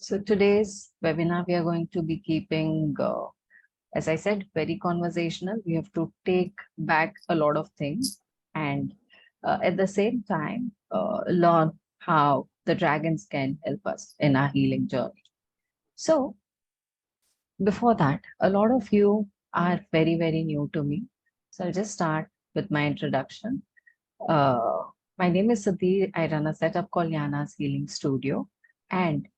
So today's webinar, we are going to be keeping, as I said, very conversational. We have to take back a lot of things and at the same time, learn how the dragons can help us in our healing journey. So before that, a lot of you are very, very new to me. So I'll just start with my introduction. Uh, my name is Sati. I run a setup called Yana's Healing Studio. And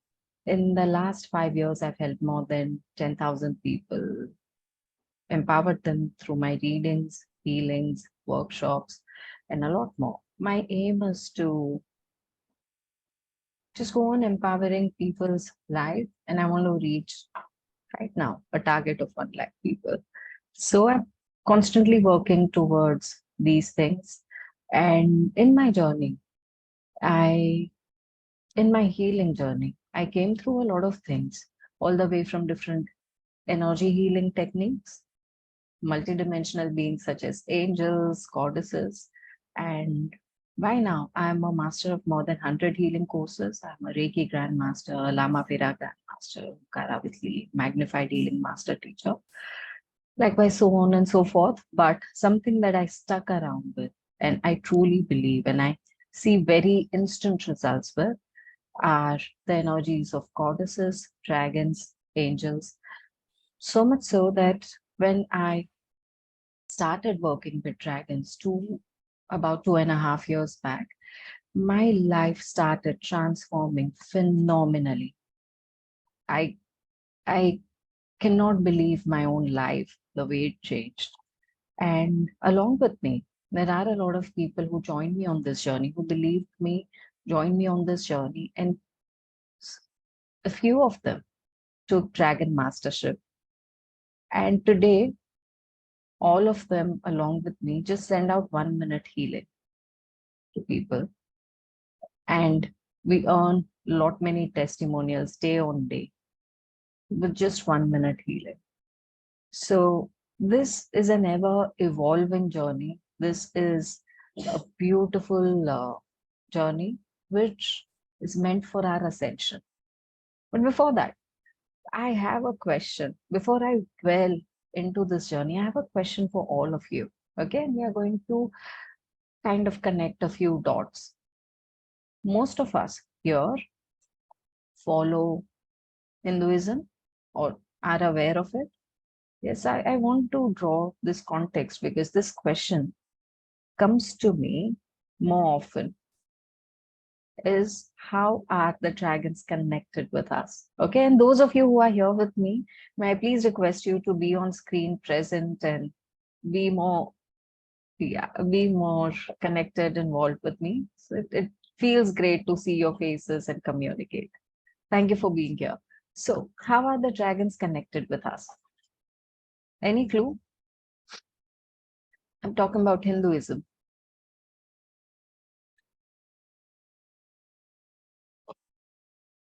in the last 5 years, I've helped more than 10,000 people, empowered them through my readings, healings, workshops, and a lot more. My aim is to just go on empowering people's life, and I want to reach right now a target of 1 lakh people. So I'm constantly working towards these things. And in my journey, I in my healing journey, I came through a lot of things, all the way from different energy healing techniques, multidimensional beings such as angels, goddesses, and by now I'm a master of more than 100 healing courses. I'm a Reiki Grandmaster, Lama Pera Grandmaster, Karavitli, Magnified Healing Master Teacher, likewise so on and so forth. But something that I stuck around with, and I truly believe, and I see very instant results with, are the energies of goddesses, dragons, angels. So much so that when I started working with dragons about 2.5 years back, my life started transforming phenomenally. I I cannot believe my own life, the way it changed. And along with me, there are a lot of people who joined me on this journey, who believed me, joined me on this journey, and a few of them took Dragon Mastership. And today, all of them, along with me, just send out 1 minute healing to people. And we earn lot many testimonials day on day with just 1 minute healing. So this is an ever evolving journey. This is a beautiful journey which is meant for our ascension. But before that, I have a question. Before I dwell into this journey, I have a question for all of you. Okay, and we are going to kind of connect a few dots. Most of us here follow Hinduism or are aware of it. Yes, I want to draw this context because this question comes to me more often, is how are the dragons connected with us? Okay, and those of you who are here with me, may I please request you to be on screen present and be more, yeah, be more connected, involved with me. So it feels great to see your faces and communicate. Thank you for being here. So, how are the dragons connected with us? Any clue? I'm talking about Hinduism.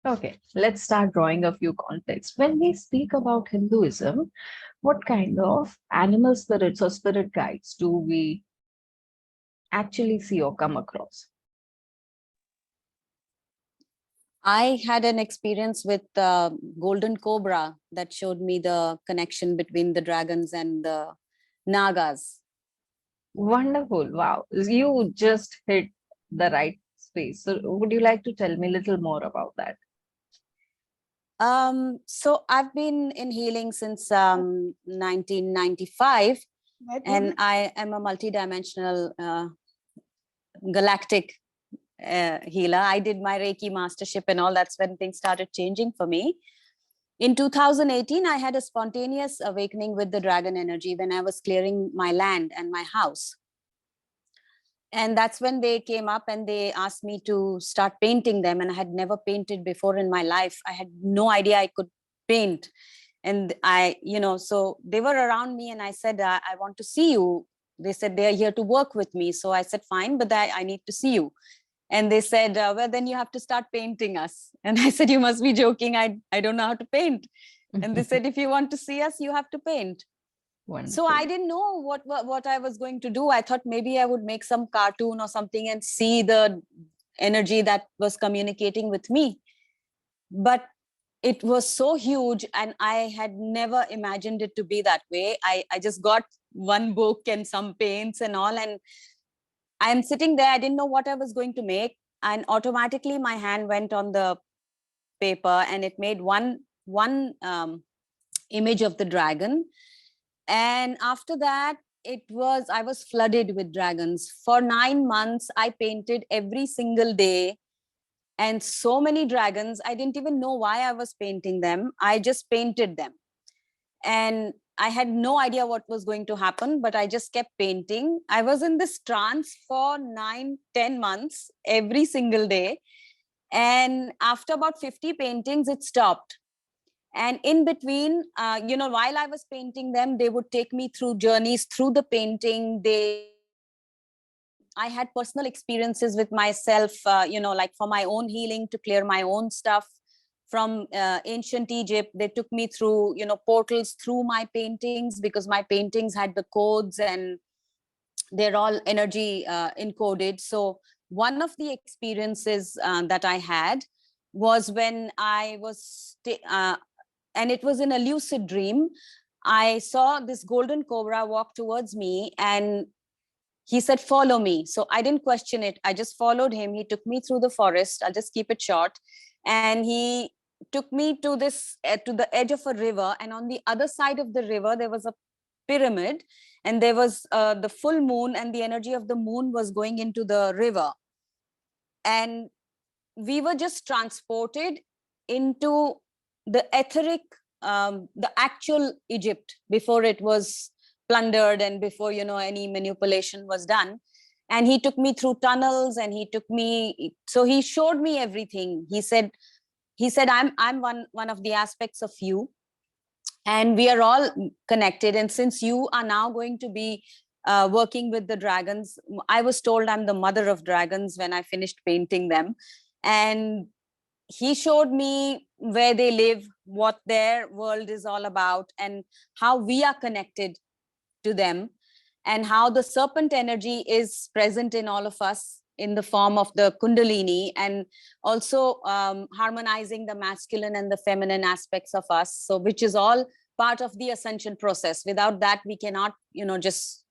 Okay, let's start drawing a few contexts. When we speak about Hinduism, what kind of animal spirits or spirit guides do we actually see or come across? I had an experience with Golden Cobra that showed me the connection between the dragons and the Nagas. Wonderful. Wow. You just hit the right space. So would you like to tell me a little more about that? So I've been in healing since 1995, and I am a multidimensional galactic healer. I did my Reiki mastership and all. That's when things started changing for me. In 2018, I had a spontaneous awakening with the dragon energy when I was clearing my land and my house. And that's when they came up and they asked me to start painting them. And I had never painted before in my life. I had no idea I could paint. And so they were around me and I said, I want to see you. They said they're here to work with me. So I said, fine, but I need to see you. And they said, well, then you have to start painting us. And I said, you must be joking. I don't know how to paint. And they said, if you want to see us, you have to paint. Wonderful. So I didn't know what I was going to do. I thought maybe I would make some cartoon or something and see the energy that was communicating with me. But it was so huge, and I had never imagined it to be that way. I just got one book and some paints and all, and I'm sitting there. I didn't know what I was going to make, and automatically my hand went on the paper, and it made one image of the dragon. And after that, I was flooded with dragons. For 9 months, I painted every single day, and so many dragons. I didn't even know why I was painting them. I just painted them. And I had no idea what was going to happen, but I just kept painting. I was in this trance for 9, 10 months, every single day. And after about 50 paintings, it stopped. And in between, while I was painting them, they would take me through journeys through the painting. I had personal experiences with myself, like for my own healing, to clear my own stuff from ancient Egypt. They took me through, portals through my paintings, because my paintings had the codes, and they're all energy encoded. So one of the experiences that I had was when I was, and it was in a lucid dream. I saw this golden cobra walk towards me, and he said, "Follow me." So I didn't question it. I just followed him. He took me through the forest. I'll just keep it short. And he took me to to the edge of a river. And on the other side of the river, there was a pyramid, and there was the full moon, and the energy of the moon was going into the river. And we were just transported into the etheric, the actual Egypt before it was plundered, and before any manipulation was done. And he took me through tunnels, and he showed me everything. He said, I'm one of the aspects of you, and we are all connected. And since you are now going to be working with the dragons, I was told I'm the mother of dragons when I finished painting them. And he showed me where they live, what their world is all about, and how we are connected to them, and how the serpent energy is present in all of us in the form of the kundalini, and also harmonizing the masculine and the feminine aspects of us, so which is all part of the ascension process. Without that, we cannot just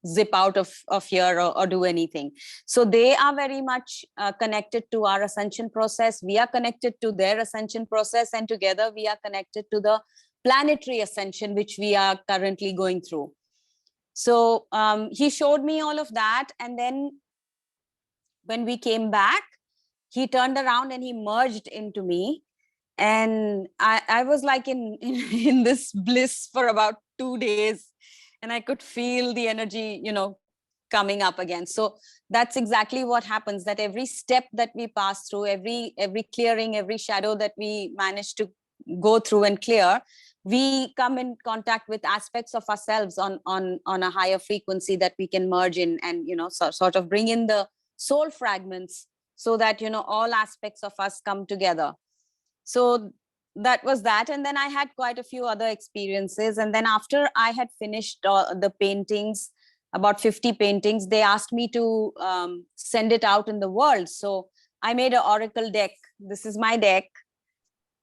zip out of here, or do anything. So they are very much connected to our ascension process. We are connected to their ascension process, and together we are connected to the planetary ascension, which we are currently going through. So he showed me all of that. And then when we came back, he turned around and he merged into me. And I was like in this bliss for about 2 days, and I could feel the energy, coming up again. So that's exactly what happens, that every step that we pass through, every clearing, every shadow that we manage to go through and clear, we come in contact with aspects of ourselves on a higher frequency that we can merge in, and sort of bring in the soul fragments, so that all aspects of us come together. So that was that. And then I had quite a few other experiences. And then after I had finished the paintings, about 50 paintings, they asked me to send it out in the world. So I made an oracle deck. This is my deck.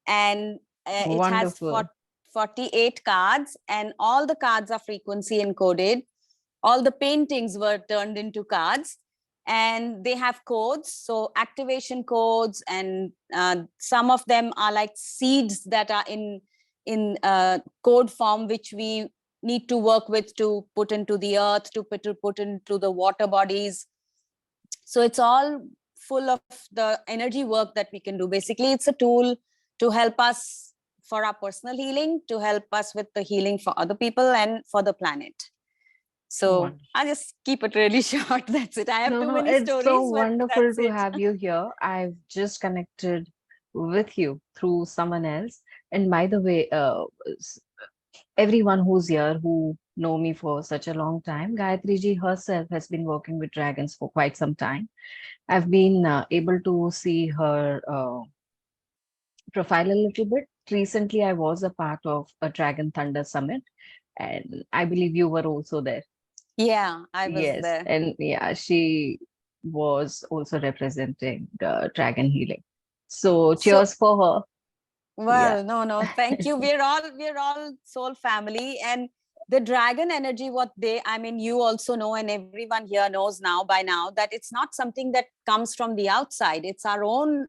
And it has Wonderful. 48 cards, and all the cards are frequency encoded. All the paintings were turned into cards, and they have codes, so activation codes, and some of them are like seeds that are in code form, which we need to work with to put into the earth, to put into the water bodies. So it's all full of the energy work that we can do. Basically, it's a tool to help us for our personal healing, to help us with the healing for other people and for the planet. So Wonderful. I'll just keep it really short. That's it. I have too many It's so stories, but wonderful that's to it. have you here. I've just connected with you through someone else. And by the way, everyone who's here who know me for such a long time, Gayatri ji herself has been working with dragons for quite some time. I've been able to see her profile a little bit. Recently, I was a part of a Dragon Thunder Summit, and I believe you were also there. Yeah, I was Yes, there. and yeah, she was also representing the Dragon Healing. So So cheers for her. Yeah. Well, no, thank you. We're all soul family, and the dragon energy, what they, I mean, you also know, and everyone here knows now by now that it's not something that comes from the outside. It's our own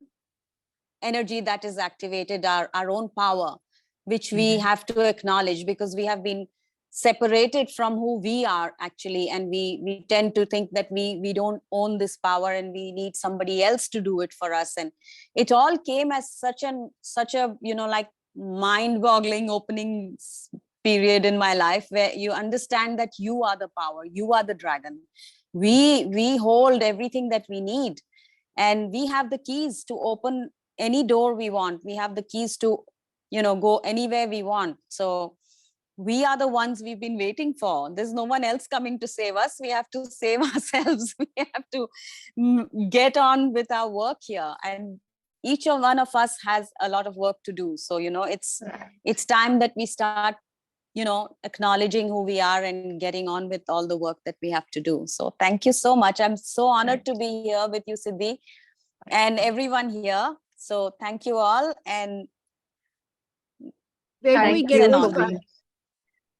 energy that is activated, our own power, which we Mhm. have to acknowledge, because we have been separated from who we are actually, and we tend to think that we don't own this power and we need somebody else to do it for us. And it all came as such a like mind boggling opening period in my life, where you understand that you are the power, you are the dragon. We hold everything that we need, and we have the keys to open any door we want. We have the keys to go anywhere we want. So we are the ones we've been waiting for. There's no one else coming to save us. We have to save ourselves. We have to get on with our work here, and each of one of us has a lot of work to do. So Right. it's time that we start acknowledging who we are and getting on with all the work that we have to do. So thank you so much. I'm so honored Right. to be here with you, Siddhi, and everyone here. So thank you all. And Where do we Thank it's get an you this for honor. card? being.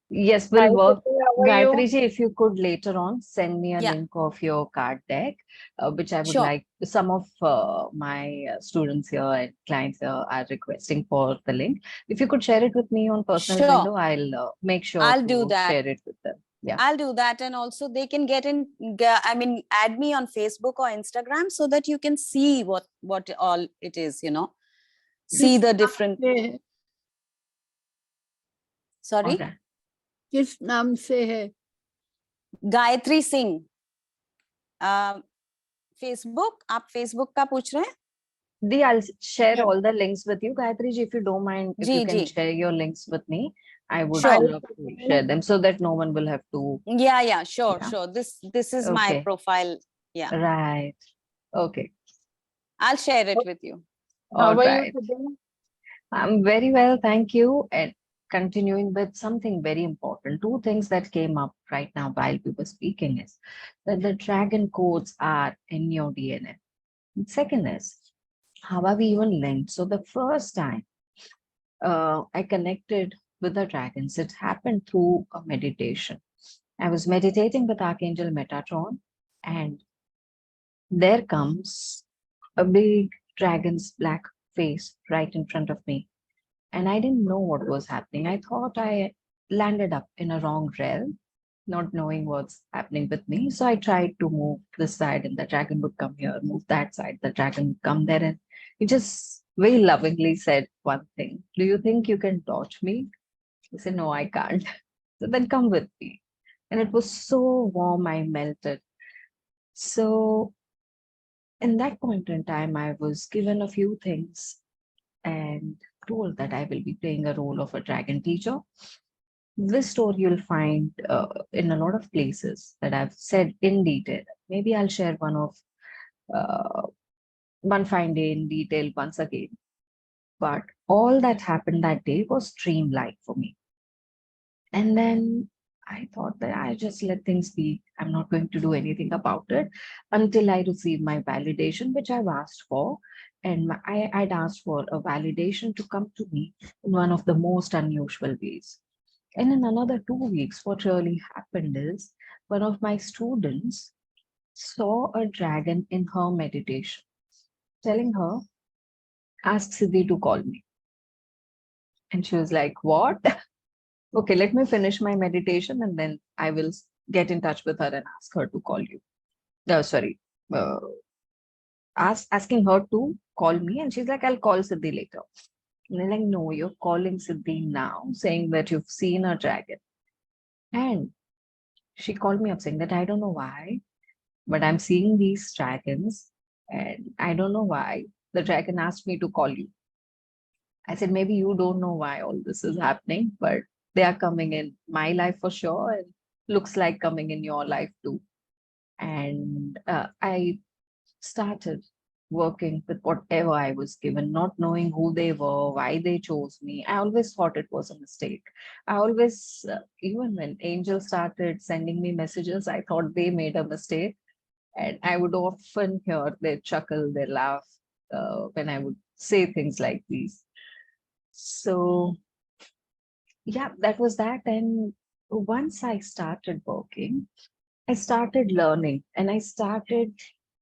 Yes, Hi, we'll work. Siddhi, how are Gayatri you? ji, if you could later on send me a Yeah, link of your card deck, which I would sure. like. Some of my students here and clients here are requesting for the link. If you could share it with me on personal Sure. window, I'll make sure I'll do to that. share it with them. Yeah. I'll do that. And also they can I mean, add me on Facebook or Instagram so that you can see what all it is, see किस the नाम different. से है? Sorry, All right. किस नाम से है? Gayatri Singh. Facebook, आप Facebook का पूछ रहे हैं? I'll share all the links with you. Gayatri ji, if you don't mind, if you ji can ji, share your links with me, I would Sure. love to share them so that no one will have to. yeah, sure, Yeah. sure. This is my Okay. profile. Yeah, Right. Okay. I'll share it with you. How All are you right. today? I'm very well, thank you. And continuing with something very important, two things that came up right now while we were speaking is that the dragon codes are in your DNA. And second is, how are we even linked? So the first time I connected with the dragons, it happened through a meditation. I was meditating with Archangel Metatron, and there comes a big dragon's black face right in front of me. And I didn't know what was happening. I thought I landed up in a wrong realm, not knowing what's happening with me. So I tried to move this side, and the dragon would come here, move that side, the dragon would come there. And he just very lovingly said one thing: "Do you think you can dodge me?" I said, "No, I can't." So then come with me. And it was so warm, I melted. So in that point in time, I was given a few things and told that I will be playing a role of a dragon teacher. This story you'll find in a lot of places that I've said in detail. Maybe I'll share uh, one fine day in detail once again. But all that happened that day was dreamlike for me. And then I thought that I just let things be. I'm not going to do anything about it until I receive my validation, which I've asked for. And I'd asked for a validation to come to me in one of the most unusual ways. And in another 2 weeks, what really happened is one of my students saw a dragon in her meditation, telling her, "Ask Siddhi to call me." And she was like, "What?" Okay, let me finish my meditation and then I will get in touch with her and ask her to call you. Sorry, uh, asking her to call me. And she's like, "I'll call Siddhi later." And I'm like, "No, you're calling Siddhi now, saying that you've seen a dragon." And she called me up saying that I don't know why, but I'm seeing these dragons and I don't know why. The dragon asked me to call you. I said, maybe you don't know why all this is happening, but they are coming in my life for sure, and looks like coming in your life too. And I started working with whatever I was given, not knowing who they were, why they chose me. I always thought it was a mistake. I always, even when angels started sending me messages, I thought they made a mistake. And I would often hear their chuckle, their laugh when I would say things like these. So yeah, that was that. And once I started working, I started learning and I started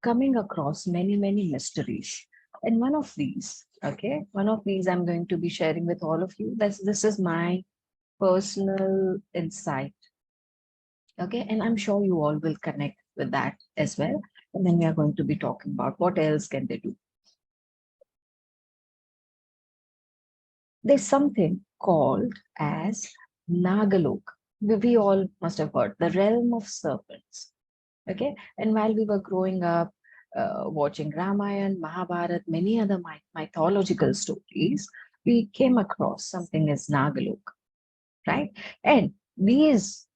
coming across many, many mysteries. And one of these I'm going to be sharing with all of you. This is my personal insight. Okay. And I'm sure you all will connect with that as well. And then we are going to be talking about what else can they do. There's something called as Nagalok. We all must have heard the realm of serpents. Okay. And while we were growing up, watching Ramayana, Mahabharata, many other mythological stories, we came across something as Nagalok, right? And these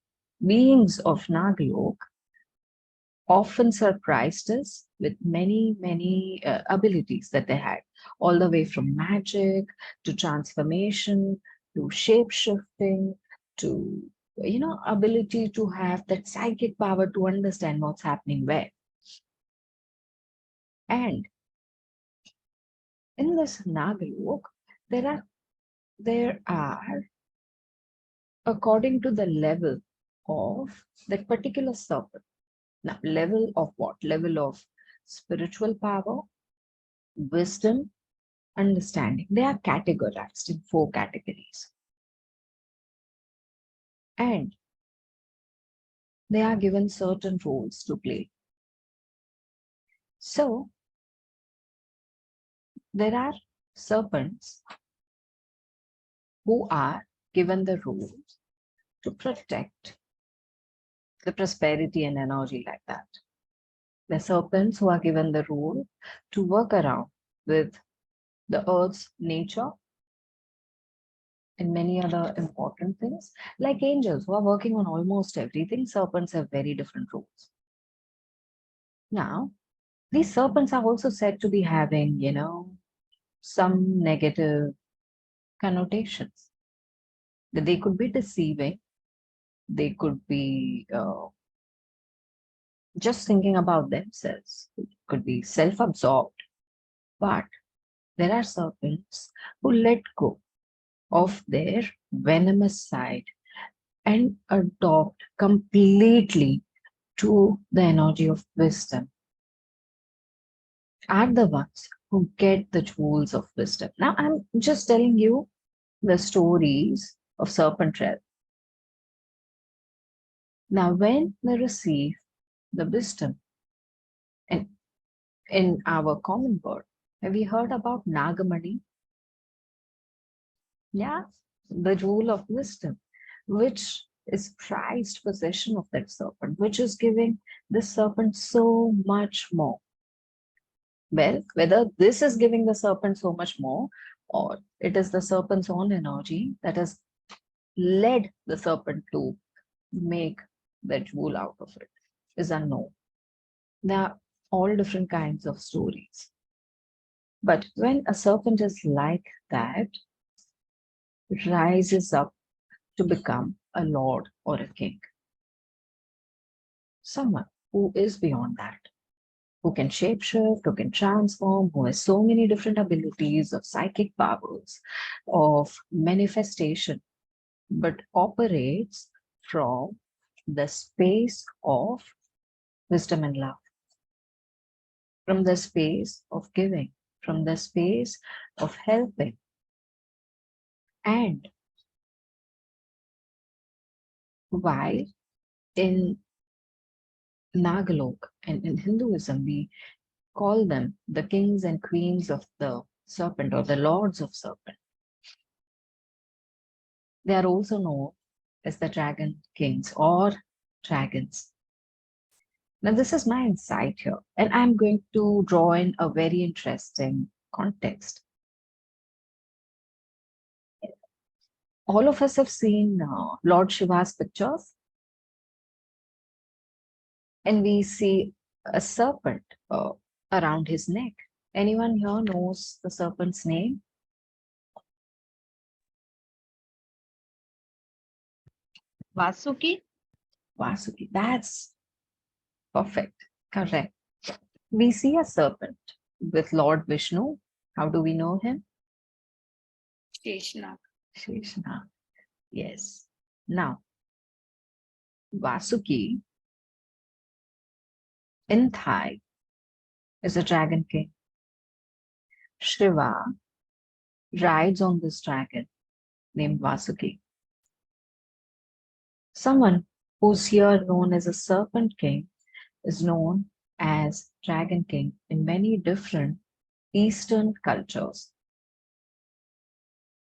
beings of Nagalok often surprised us with many, many abilities that they had, all the way from magic to transformation to shape shifting to, ability to have that psychic power to understand what's happening where. And in this Nagalok, there are, according to the level of that particular serpent. Now, level of what? Level of spiritual power, wisdom, understanding. They are categorized in 4 categories. And they are given certain roles to play. So, there are serpents who are given the role to protect the prosperity and energy like that. The serpents who are given the role to work around with the earth's nature and many other important things, like angels who are working on almost everything. Serpents have very different roles. Now, these serpents are also said to be having, some negative connotations. That they could be deceiving, they could be just thinking about themselves, it could be self-absorbed. But there are serpents who let go of their venomous side and adopt completely to the energy of wisdom, are the ones who get the jewels of wisdom. Now, I'm just telling you the stories of serpent realm. Now, when they receive the wisdom, and in our common word, have you heard about Nagamani? Yeah, the jewel of wisdom, which is prized possession of that serpent, which is giving the serpent so much more. Well, whether this is giving the serpent so much more, or it is the serpent's own energy that has led the serpent to make the jewel out of it, is unknown. There are all different kinds of stories. But when a serpent is like that, it rises up to become a lord or a king. Someone who is beyond that, who can shapeshift, who can transform, who has so many different abilities of psychic powers, of manifestation, but operates from the space of wisdom and love, from the space of giving, from the space of helping. And while in Nagalok and in Hinduism, we call them the kings and queens of the serpent or the lords of serpent. They are also known as the dragon kings or dragons. Now, this is my insight here, and I'm going to draw in a very interesting context. All of us have seen Lord Shiva's pictures, and we see a serpent around his neck. Anyone here knows the serpent's name? Vasuki? Vasuki. That's perfect. Correct. We see a serpent with Lord Vishnu. How do we know him? Sheshnag. Sheshnag. Yes. Now, Vasuki in Thai is a dragon king. Shiva rides on this dragon named Vasuki. Someone who's here known as a serpent king is known as dragon king in many different Eastern cultures.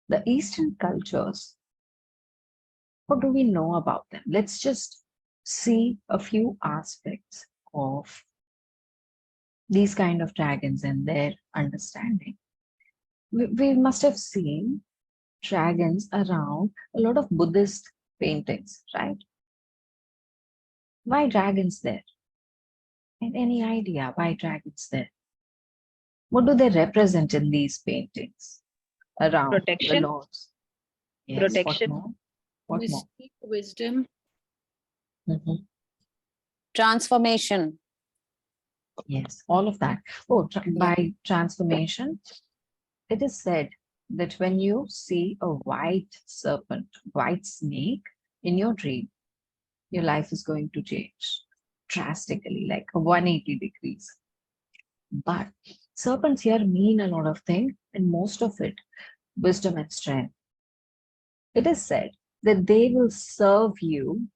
The Eastern cultures, what do we know about them? Let's just see a few aspects of these kind of dragons and their understanding. We must have seen dragons around a lot of Buddhist paintings, right? Why dragons there? And any idea why dragons there? What do they represent in these paintings around the Protection. lords? Yes, Protection. what more? What more? Mystic wisdom. Mhm. Transformation. Yes, all of that. Oh, Yeah. by transformation, it is said that when you see a white serpent, white snake in your dream, your life is going to change drastically, like a 180 degrees. But serpents here mean a lot of things, and most of it, wisdom and strength. It is said that they will serve you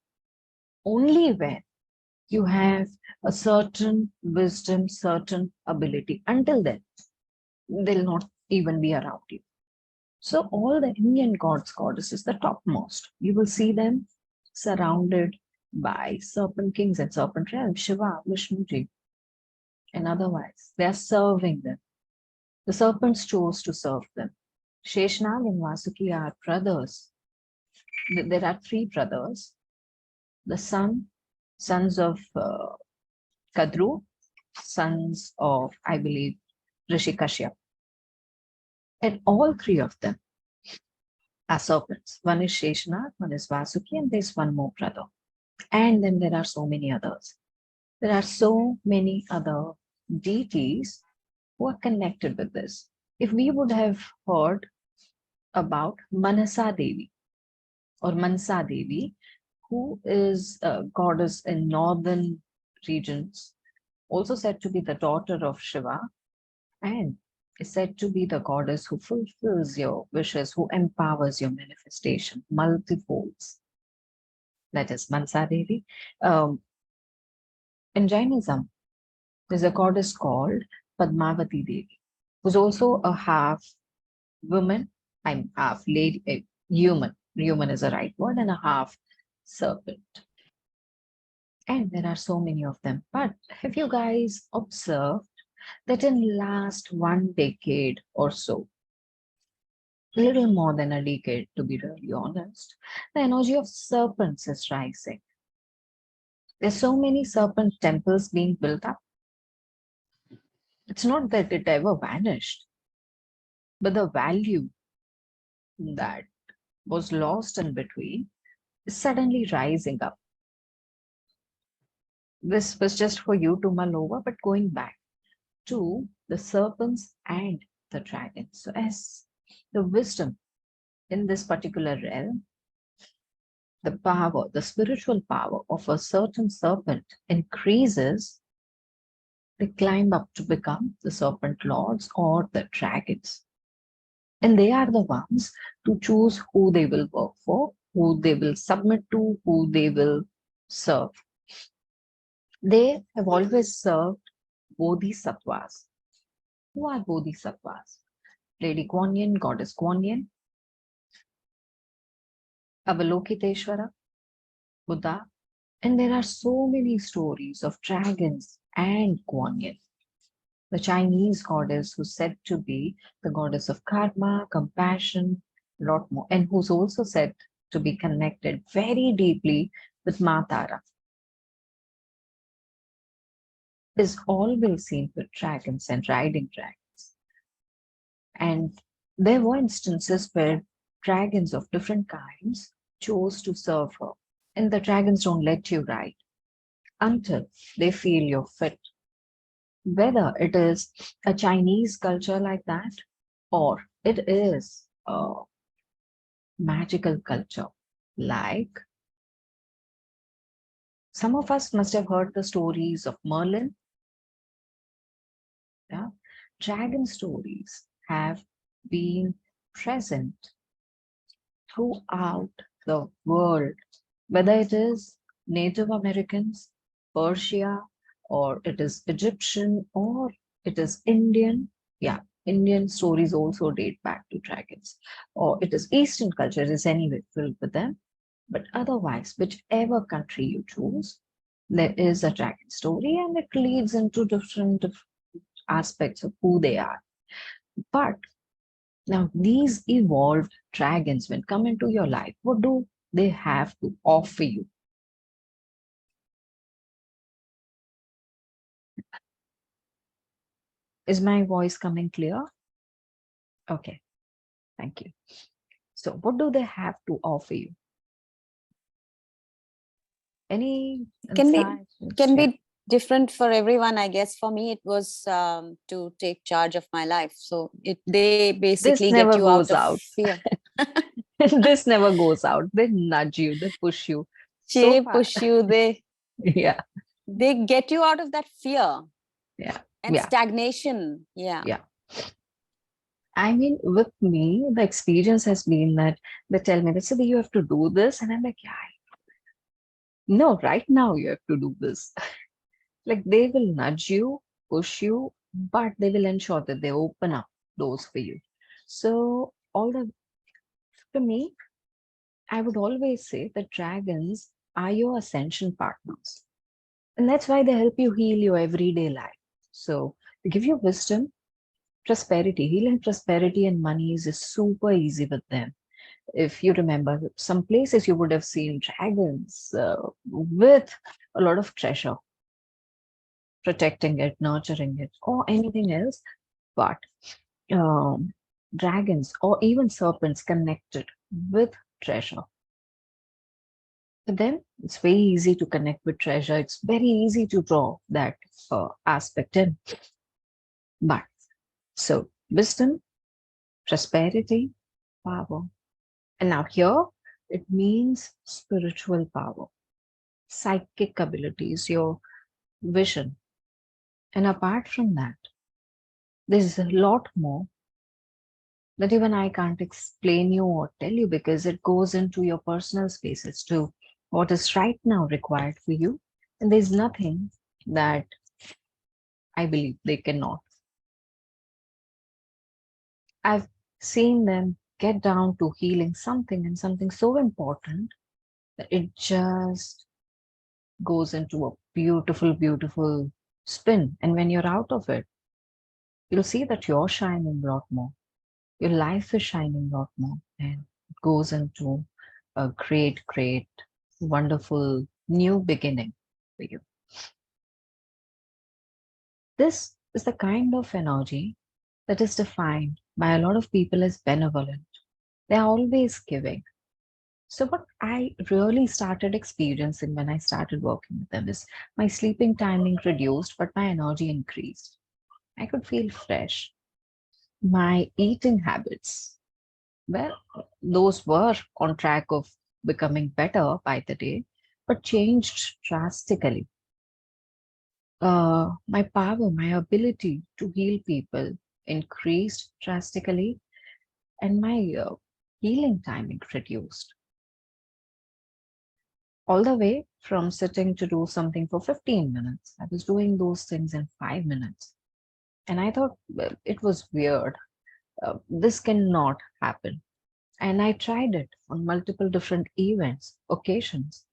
only when you have a certain wisdom, certain ability. Until then, they'll not even be around you. So all the Indian gods, goddesses, the topmost, you will see them surrounded by serpent kings and serpent realms, Shiva, Vishnuji, and otherwise. They are serving them. The serpents chose to serve them. Sheshnag and Vasuki are brothers. There are three brothers. The sons of Kadru, sons of, I believe, Rishi Kashyap. And all three of them are serpents. One is Sheshnag, one is Vasuki, and there's one more brother. And then there are so many others. There are so many other deities who are connected with this. If we would have heard about Manasa Devi or Mansa Devi, who is a goddess in northern regions, also said to be the daughter of Shiva, and is said to be the goddess who fulfills your wishes, who empowers your manifestation multifolds. That is Mansa Devi. In Jainism, there's a goddess called Padmavati Devi, who's also a half woman, I'm half lady, human. Human is a right word, and a half serpent. And there are so many of them. But have you guys observed that in last 1 decade or so, a little more than a decade to be really honest, the energy of serpents is rising. There's so many serpent temples being built up. It's not that it ever vanished, but the value that was lost in between is suddenly rising up. This was just for you to mull over, but going back to the serpents and the dragons. So as the wisdom in this particular realm, the power, the spiritual power of a certain serpent increases, they climb up to become the serpent lords or the dragons. And they are the ones to choose who they will work for, who they will submit to, who they will serve. They have always served bodhisattvas. Who are bodhisattvas? Lady Kuan Yin, Goddess Kuan Yin, Avalokiteshvara, Buddha, and there are so many stories of dragons and Kuan Yin, the Chinese goddess who's said to be the goddess of karma, compassion, a lot more, and who's also said to be connected very deeply with Ma Tara, is always seen with dragons and riding dragons. And there were instances where dragons of different kinds chose to serve her. And the dragons don't let you ride until they feel you're fit. Whether it is a Chinese culture like that, or it is magical culture. Like some of us must have heard the stories of Merlin. Yeah, dragon stories have been present throughout the world, whether it is Native Americans, Persia, or it is Egyptian, or it is Indian. Yeah, Indian stories also date back to dragons, or it is Eastern culture is anyway filled with them. But otherwise, whichever country you choose, there is a dragon story, and it leads into different aspects of who they are. But now, these evolved dragons, when come into your life, what do they have to offer you? Is my voice coming clear? Okay, thank you. So, what do they have to offer you? Any Can be insights? can Yeah. be different for everyone. I guess for me, it was to take charge of my life. So they This basically get never you out goes of out. fear. This never goes out. They nudge you, they push you. So They far, push you. yeah, They get you out of that fear yeah, and yeah, stagnation. Yeah. yeah. I mean, with me, the experience has been that they tell me, that you have to do this. And I'm like, yeah, no, right now you have to do this. Like they will nudge you, push you, but they will ensure that they open up doors for you. So all the to me, I would always say that dragons are your ascension partners. And that's why they help you heal your everyday life. So they give you wisdom, prosperity, healing prosperity and money is super easy with them. If you remember, some places you would have seen dragons with a lot of treasure, protecting it, nurturing it, or anything else. But dragons or even serpents connected with treasure. For them, it's very easy to connect with treasure. It's very easy to draw that aspect in. But so wisdom, prosperity, power. And now here it means spiritual power, psychic abilities, your vision. And apart from that, there's a lot more that even I can't explain you or tell you because it goes into your personal spaces to what is right now required for you. And there's nothing that I believe they cannot. I've seen them get down to healing something and something so important that it just goes into a beautiful, beautiful spin. And when you're out of it, you'll see that you're shining a lot more. Your life is shining a lot more. And it goes into a great, great, wonderful new beginning for you. This is the kind of energy that is defined by a lot of people as benevolent. They're always giving. So, what I really started experiencing when I started working with them is my sleeping timing reduced, but my energy increased. I could feel fresh. My eating habits, well, those were on track of becoming better by the day, but changed drastically. My power, my ability to heal people increased drastically, and my healing timing reduced. All the way from sitting to do something for 15 minutes, I was doing those things in 5 minutes. And I thought it was weird. This cannot happen. And I tried it on multiple different events, occasions.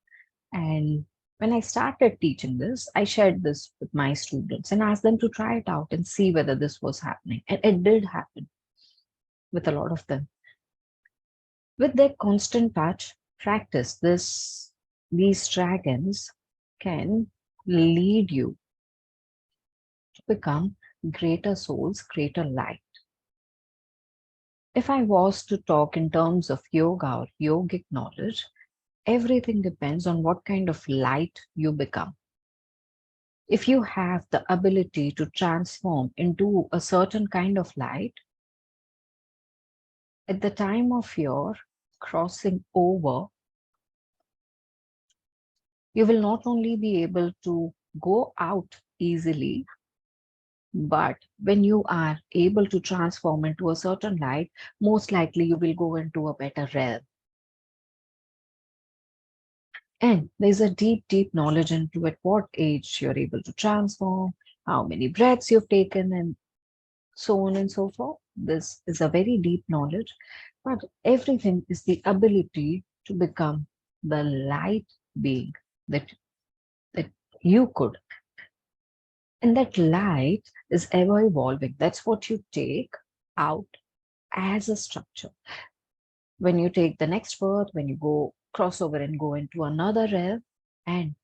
And when I started teaching this, I shared this with my students and asked them to try it out and see whether this was happening. And it did happen with a lot of them. With their constant touch, practice, these dragons can lead you to become greater souls, greater light. If I was to talk in terms of yoga or yogic knowledge, everything depends on what kind of light you become. If you have the ability to transform into a certain kind of light, at the time of your crossing over, you will not only be able to go out easily, but when you are able to transform into a certain light, most likely you will go into a better realm. And there's a deep, deep knowledge into at what age you're able to transform, how many breaths you've taken, and so on and so forth. This is a very deep knowledge, but everything is the ability to become the light being that, that you could. And that light is ever evolving. That's what you take out as a structure. When you take the next birth, when you go cross over and go into another realm, and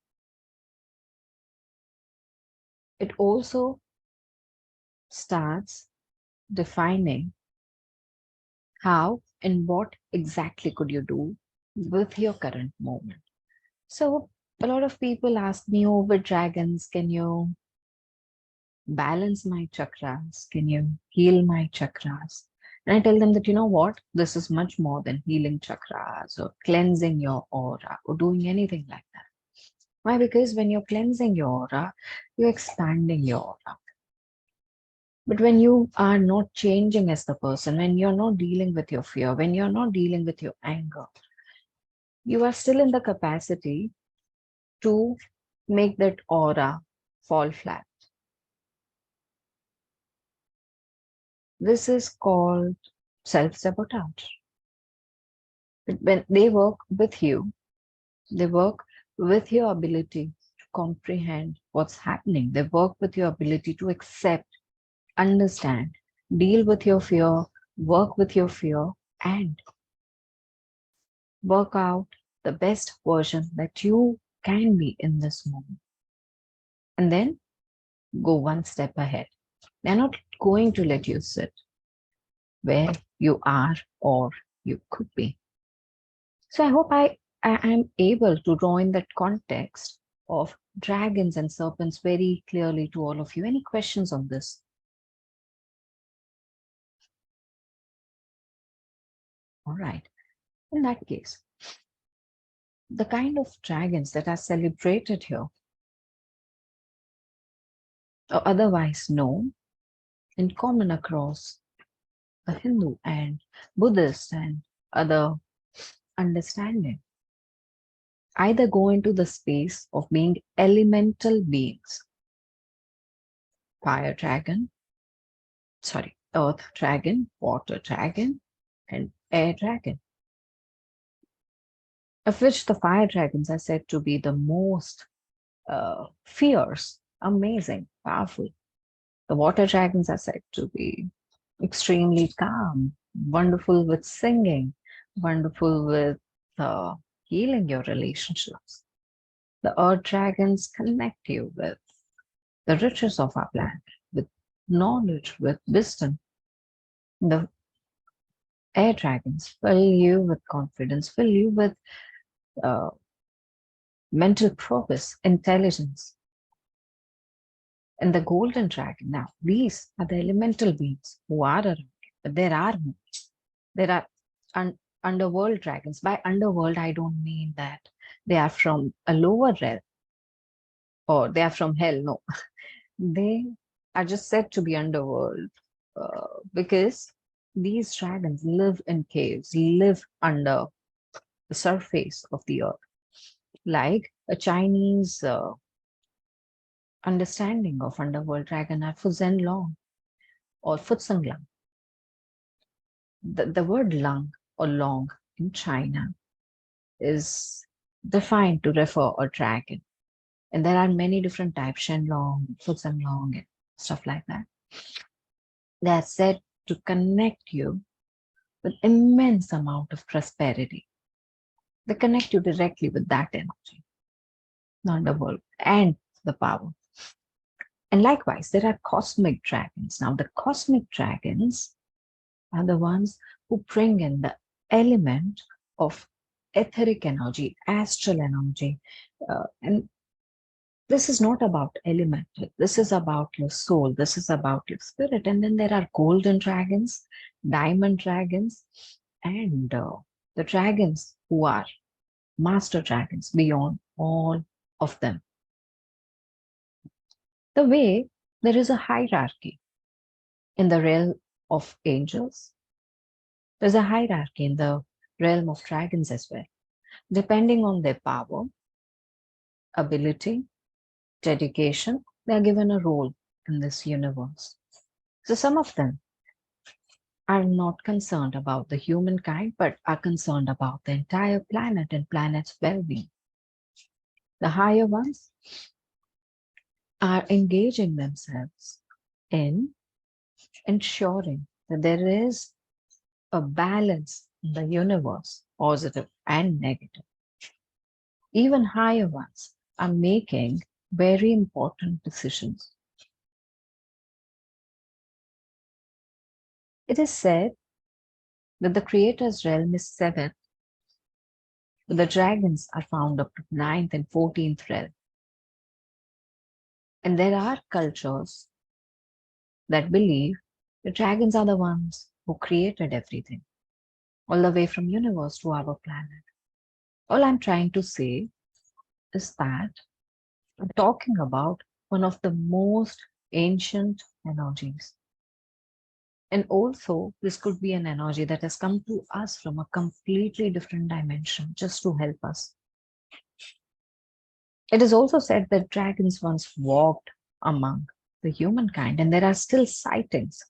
it also starts defining how and what exactly could you do with your current moment. So a lot of people ask me, oh, with dragons, can you balance my chakras? Can you heal my chakras? And I tell them that, you know what, this is much more than healing chakras or cleansing your aura or doing anything like that. Why? Because when you're cleansing your aura, you're expanding your aura. But when you are not changing as the person, when you're not dealing with your fear, when you're not dealing with your anger, you are still in the capacity to make that aura fall flat. This is called self-sabotage. When they work with you, they work with your ability to comprehend what's happening. They work with your ability to accept, understand, deal with your fear, work with your fear, and work out the best version that you can be in this moment. And then go one step ahead. They're not going to let you sit where you are or you could be. So I hope I am able to draw in that context of dragons and serpents very clearly to all of you. Any questions on this? All right. In that case, the kind of dragons that are celebrated here, or otherwise known in common across the Hindu and Buddhist and other understanding, either go into the space of being elemental beings. Fire dragon, earth dragon, water dragon, and air dragon, of which the fire dragons are said to be the most fierce, amazing, powerful. The water dragons are said to be extremely calm, wonderful with singing, wonderful with healing your relationships. The earth dragons connect you with the riches of our planet, with knowledge, with wisdom. The air dragons fill you with confidence, fill you with uh, mental prowess, intelligence. And the golden dragon, now, these are the elemental beings who are around, but there are more. There are underworld dragons. By underworld, I don't mean that they are from a lower realm or they are from hell. No, they are just said to be underworld because these dragons live in caves, live under the surface of the earth, like a Chinese understanding of underworld dragon are Fuzen Long or Futsang Lang. The word Lang or Long in China is defined to refer a dragon. And there are many different types, Shenlong, Futsang Long, and stuff like that. They are said to connect you with immense amount of prosperity. They connect you directly with that energy, the underworld, and the power. And likewise, there are cosmic dragons. Now, the cosmic dragons are the ones who bring in the element of etheric energy, astral energy. And this is not about elemental. This is about your soul. This is about your spirit. And then there are golden dragons. diamond dragons, and the dragons who are master dragons beyond all of them. The way there is a hierarchy in the realm of angels, there's a hierarchy in the realm of dragons as well, depending on their power, ability, dedication, they are given a role in this universe. So some of them are not concerned about the humankind, but are concerned about the entire planet and planet's well-being. The higher ones are engaging themselves in ensuring that there is a balance in the universe, positive and negative. Even higher ones are making very important decisions. It is said that the Creator's realm is 7th, but the dragons are found up to 9th and 14th realm. And there are cultures that believe the dragons are the ones who created everything, all the way from universe to our planet. All I'm trying to say is that I'm talking about one of the most ancient energies. And also, this could be an energy that has come to us from a completely different dimension just to help us. It is also said that dragons once walked among the humankind, and there are still sightings.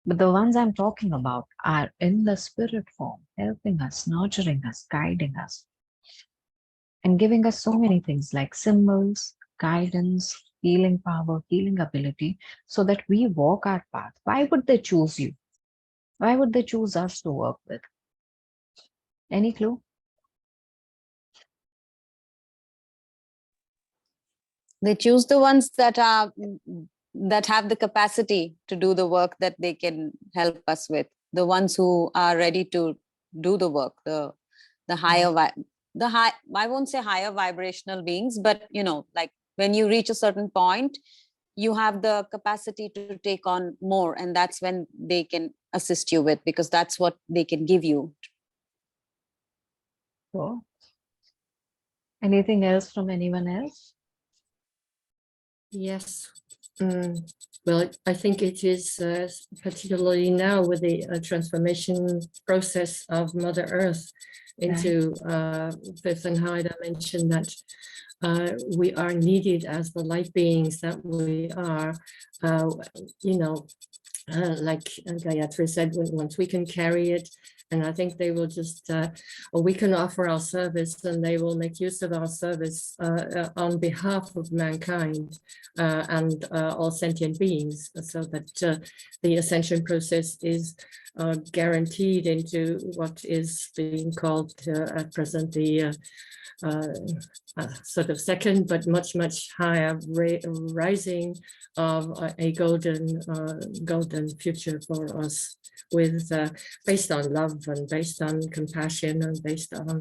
But the ones I'm talking about are in the spirit form, helping us, nurturing us, guiding us, and giving us so many things like symbols, guidance, healing power, healing ability, so that we walk our path. Why would they choose you? Why would they choose us to work with? Any clue? They choose the ones that are that have the capacity to do the work that they can help us with. The ones who are ready to do the work, the higher the high, I won't say higher vibrational beings, but like when you reach a certain point, you have the capacity to take on more, and that's when they can assist you with, because that's what they can give you. So, anything else from anyone else? Yes. Well, I think it is particularly now with the transformation process of Mother Earth into fifth and high dimension, that we are needed as the light beings that we are. Like Gayatri said, once we can carry it, and I think they will just, or we can offer our service and they will make use of our service on behalf of mankind and all sentient beings, so that the ascension process is guaranteed into what is being called at present the sort of second, but much higher rising of a golden future for us, with based on love and based on compassion and based on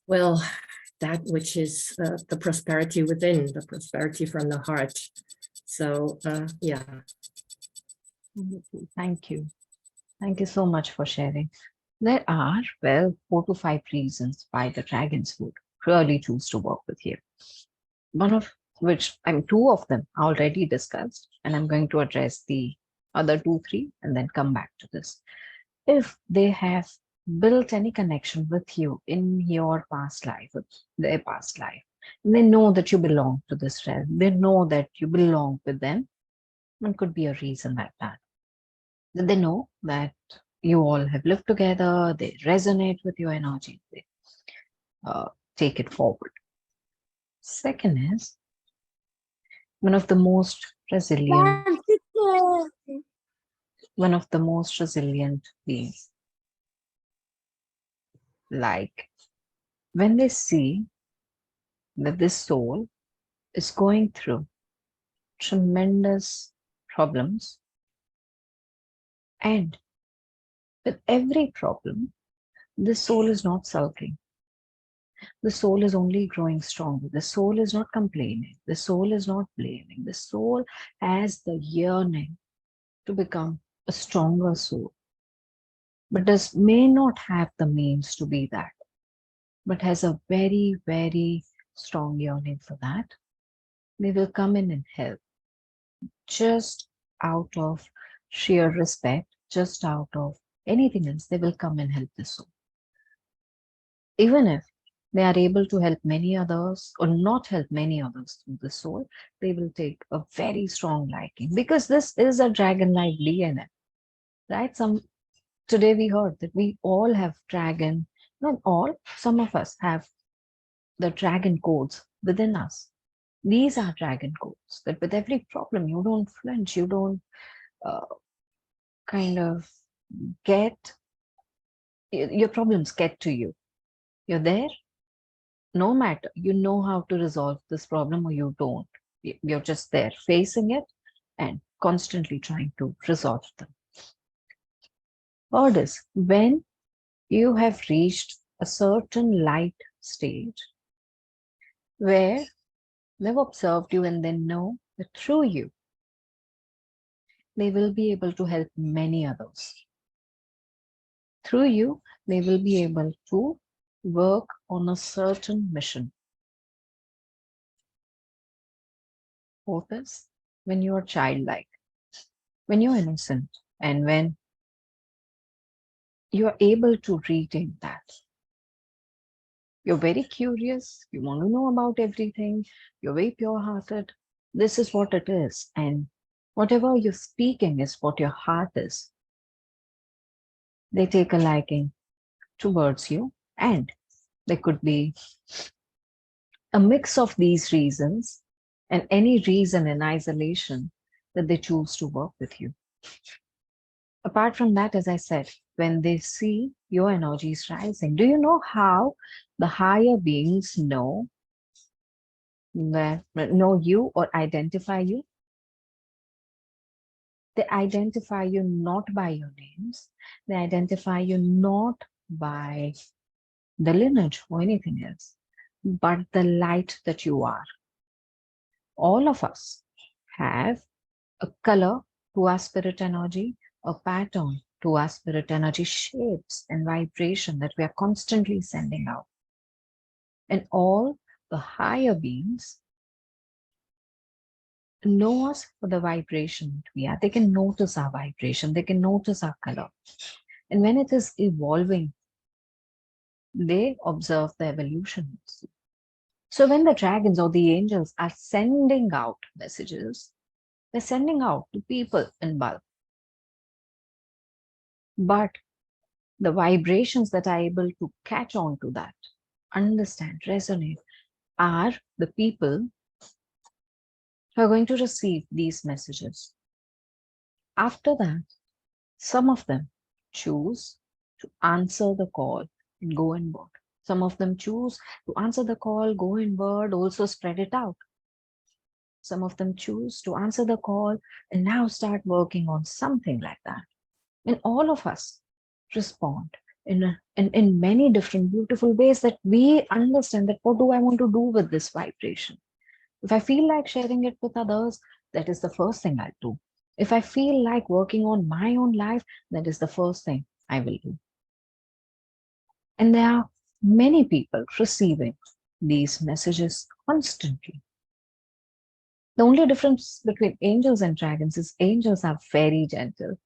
well, that which is the prosperity within, the prosperity from the heart. So yeah. Thank you. Thank you so much for sharing. There are, well, 4 to 5 reasons why the dragons would really choose to work with you. One of which, two of them I already discussed, and I'm going to address the other 2, 3, and then come back to this. If they have built any connection with you in your past life, with their past life, and they know that you belong to this realm, they know that you belong with them, it could be a reason like that. That they know that you all have lived together, they resonate with your energy, they take it forward. Second is, one of the most resilient beings. Like when they see that this soul is going through tremendous problems, and with every problem, the soul is not sulking. The soul is only growing stronger. The soul is not complaining. The soul is not blaming. The soul has the yearning to become a stronger soul, but may not have the means to be that, but has a very, very strong yearning for that, they will come in and help just out of sheer respect, just out of anything else. They will come and help the soul. Even if they are able to help many others or not help many others through the soul, they will take a very strong liking, because this is a dragon-like DNA, right? Today we heard that we all have dragon, not all, some of us have the dragon codes within us. These are dragon codes that with every problem, you don't flinch, you don't kind of your problems get to you. You're there, no matter, you know how to resolve this problem or you don't. You're just there facing it and constantly trying to resolve them. Third is when you have reached a certain light stage where they've observed you and they know that through you, they will be able to help many others. Through you, they will be able to work on a certain mission. Fourth is when you are childlike, when you're innocent, and when you're able to retain that. You're very curious, you want to know about everything, you're very pure-hearted. This is what it is. And whatever you're speaking is what your heart is. They take a liking towards you, and there could be a mix of these reasons and any reason in isolation that they choose to work with you. Apart from that, as I said, when they see your energies rising, do you know how the higher beings know you or identify you? They identify you not by your names. They identify you not by the lineage or anything else, but the light that you are. All of us have a color to our spirit energy, a pattern to our spirit energy, shapes and vibration that we are constantly sending out. And all the higher beings know us for the vibration that we are. They can notice our vibration, they can notice our color. And when it is evolving, they observe the evolution. So when the dragons or the angels are sending out messages, they're sending out to people in bulk. But the vibrations that are able to catch on to that, understand, resonate, are the people who are going to receive these messages. After that, some of them choose to answer the call and go inward. Some of them choose to answer the call, go inward, also spread it out. Some of them choose to answer the call and now start working on something like that. And all of us respond in many different beautiful ways that we understand that what do I want to do with this vibration? If I feel like sharing it with others, that is the first thing I'll do. If I feel like working on my own life, that is the first thing I will do. And there are many people receiving these messages constantly. The only difference between angels and dragons is angels are very gentle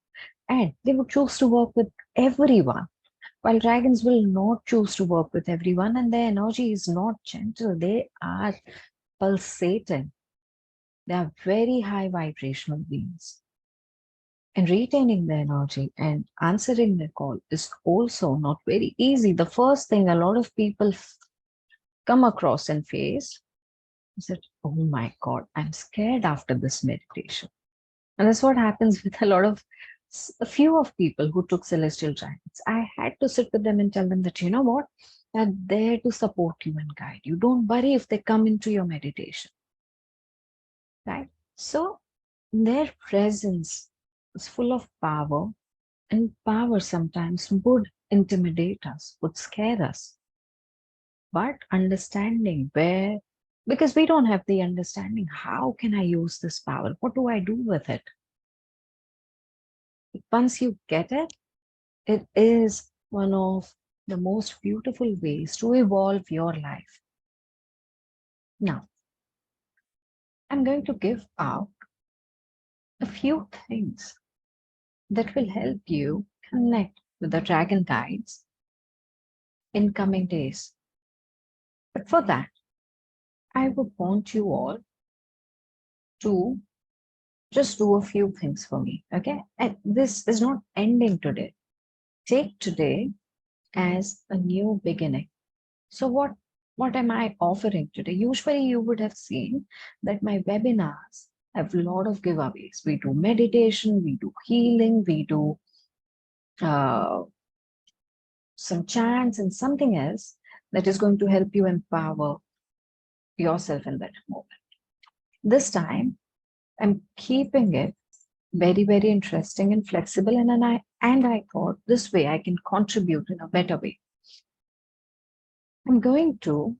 and they would choose to work with everyone, while dragons will not choose to work with everyone and their energy is not gentle. They are pulsating. They are very high vibrational beings. And retaining the energy and answering the call is also not very easy. The first thing a lot of people come across and face is that, oh my God, I'm scared after this meditation. And that's what happens with a few of people who took celestial dragons. I had to sit with them and tell them that, you know what, they're there to support you and guide you. Don't worry if they come into your meditation, right? So their presence is full of power, and power sometimes would intimidate us, would scare us. But understanding where, because we don't have the understanding, how can I use this power? What do I do with it? once you get it, it is one of the most beautiful ways to evolve your life. Now, I'm going to give out a few things that will help you connect with the dragon guides in coming days. But for that, I would want you all to just do a few things for me, okay? And this is not ending today. Take today as a new beginning. So what am I offering today? Usually you would have seen that my webinars have a lot of giveaways. We do meditation, we do healing, we do some chants and something else that is going to help you empower yourself in that moment. This time, I'm keeping it very, very interesting and flexible. And I thought this way I can contribute in a better way. I'm going to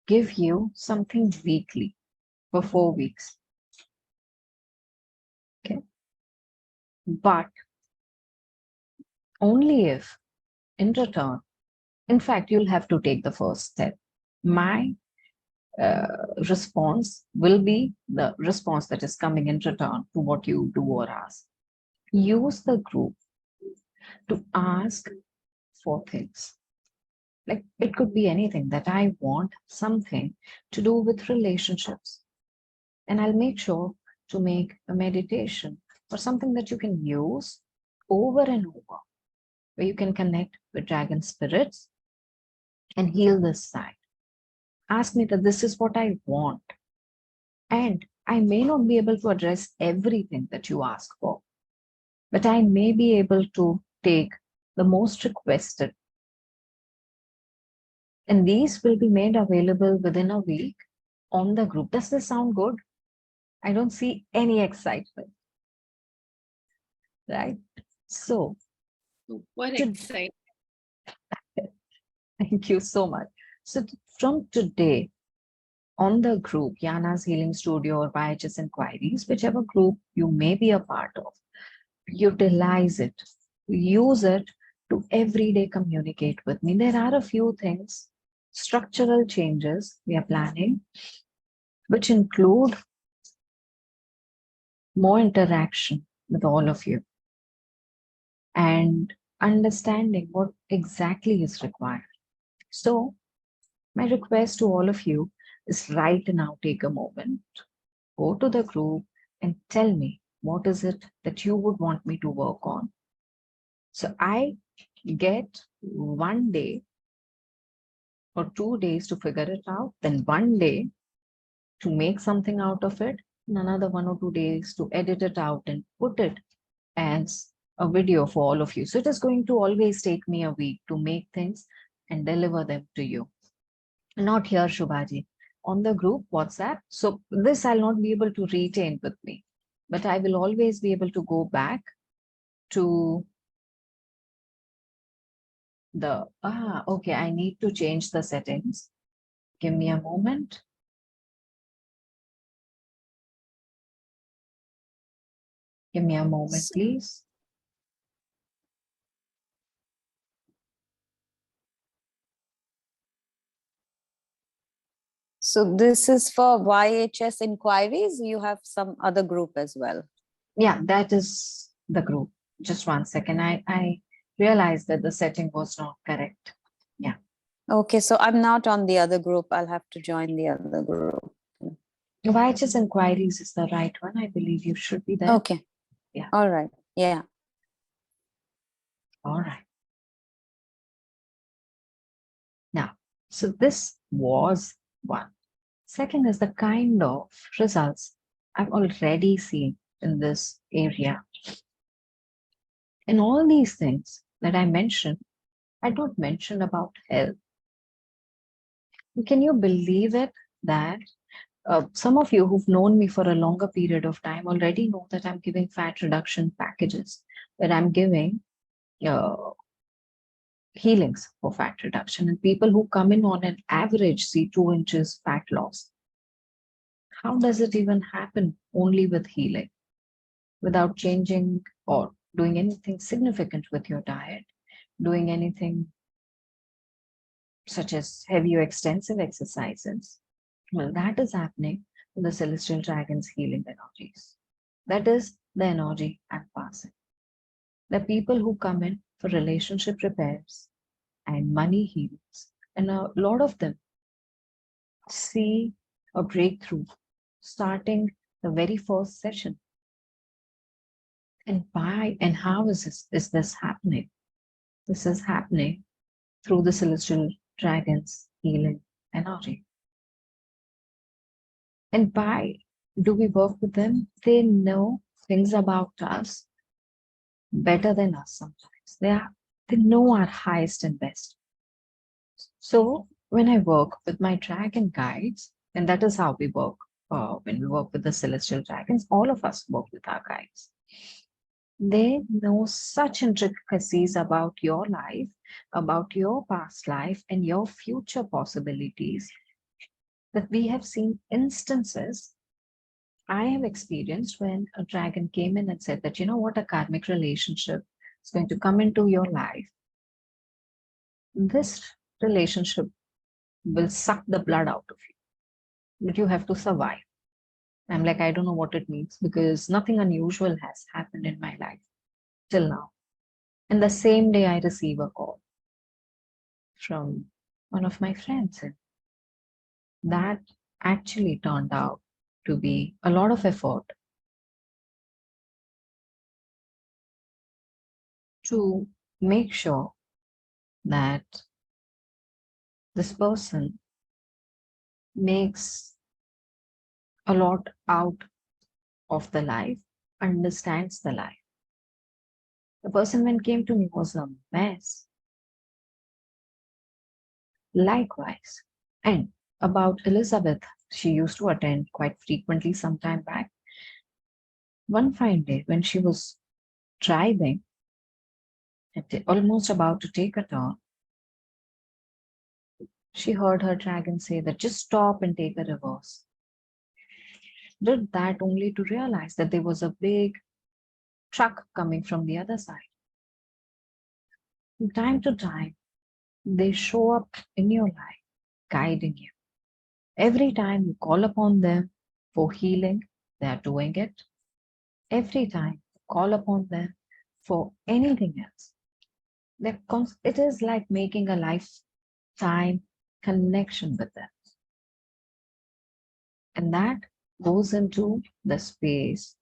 give you something weekly for 4 weeks. Okay. But only if in return, in fact, you'll have to take the first step. My response will be the response that is coming in return to what you do or ask. Use the group to ask for things. Like it could be anything that I want something to do with relationships. And I'll make sure to make a meditation or something that you can use over and over, where you can connect with dragon spirits and heal this side. Ask me that this is what I want. And I may not be able to address everything that you ask for, but I may be able to take the most requested. And these will be made available within a week on the group. Does this sound good? I don't see any excitement, right? So, What to- exciting. thank you so much. So from today, on the group, Yana's Healing Studio or YHS Inquiries, whichever group you may be a part of, utilize it, use it to everyday communicate with me. There are a few things, structural changes we are planning, which include more interaction with all of you and understanding what exactly is required. So my request to all of you is right now, take a moment, go to the group and tell me what is it that you would want me to work on. So I get 1 day or 2 days to figure it out, then 1 day to make something out of it, and another 1 or 2 days to edit it out and put it as a video for all of you. So it is going to always take me a week to make things and deliver them to you. Not here, Shubhaji, on the group WhatsApp. So this I'll not be able to retain with me, but I will always be able to go back to the, okay, I need to change the settings. Give me a moment. Give me a moment, please. So this is for YHS Inquiries. You have some other group as well. Yeah, that is the group. Just 1 second. I realized that the setting was not correct. Okay, so I'm not on the other group. I'll have to join the other group. YHS Inquiries is the right one. I believe you should be there. Okay. Yeah. All right. Yeah. All right. Now, so this was one. Second is the kind of results I've already seen in this area. And all these things that I mentioned, I don't mention about health. Can you believe it that some of you who've known me for a longer period of time already know that I'm giving fat reduction packages, that I'm giving healings for fat reduction, and people who come in on an average see 2 inches fat loss. How does it even happen only with healing, without changing or doing anything significant with your diet, doing anything such as heavy or extensive exercises, well, that is happening to the celestial dragon's healing energies. That is the energy I'm passing. The people who come in for relationship repairs and money healings, and a lot of them see a breakthrough starting the very first session. And why and how is this happening? This is happening through the celestial dragon's healing energy. And why do we work with them? They know things about us better than us sometimes. They know our highest and best. So when I work with my dragon guides, and that is how we work when we work with the celestial dragons, all of us work with our guides. They know such intricacies about your life, about your past life, and your future possibilities that we have seen instances. I have experienced when a dragon came in and said that, you know what, a karmic relationship is going to come into your life. This relationship will suck the blood out of you, but you have to survive. I'm like, I don't know what it means because nothing unusual has happened in my life till now. And the same day I receive a call from one of my friends, and that actually turned out to be a lot of effort to make sure that this person makes a lot out of the life, understands the life. The person when came to me was a mess. Likewise. And about Elizabeth, she used to attend quite frequently some time back. One fine day when she was driving, almost about to take a turn, she heard her dragon say that just stop and take a reverse. Did that only to realize that there was a big truck coming from the other side. From time to time, they show up in your life, guiding you. Every time you call upon them for healing, they are doing it. Every time you call upon them for anything else, it is like making a lifetime connection with them. And that goes into the space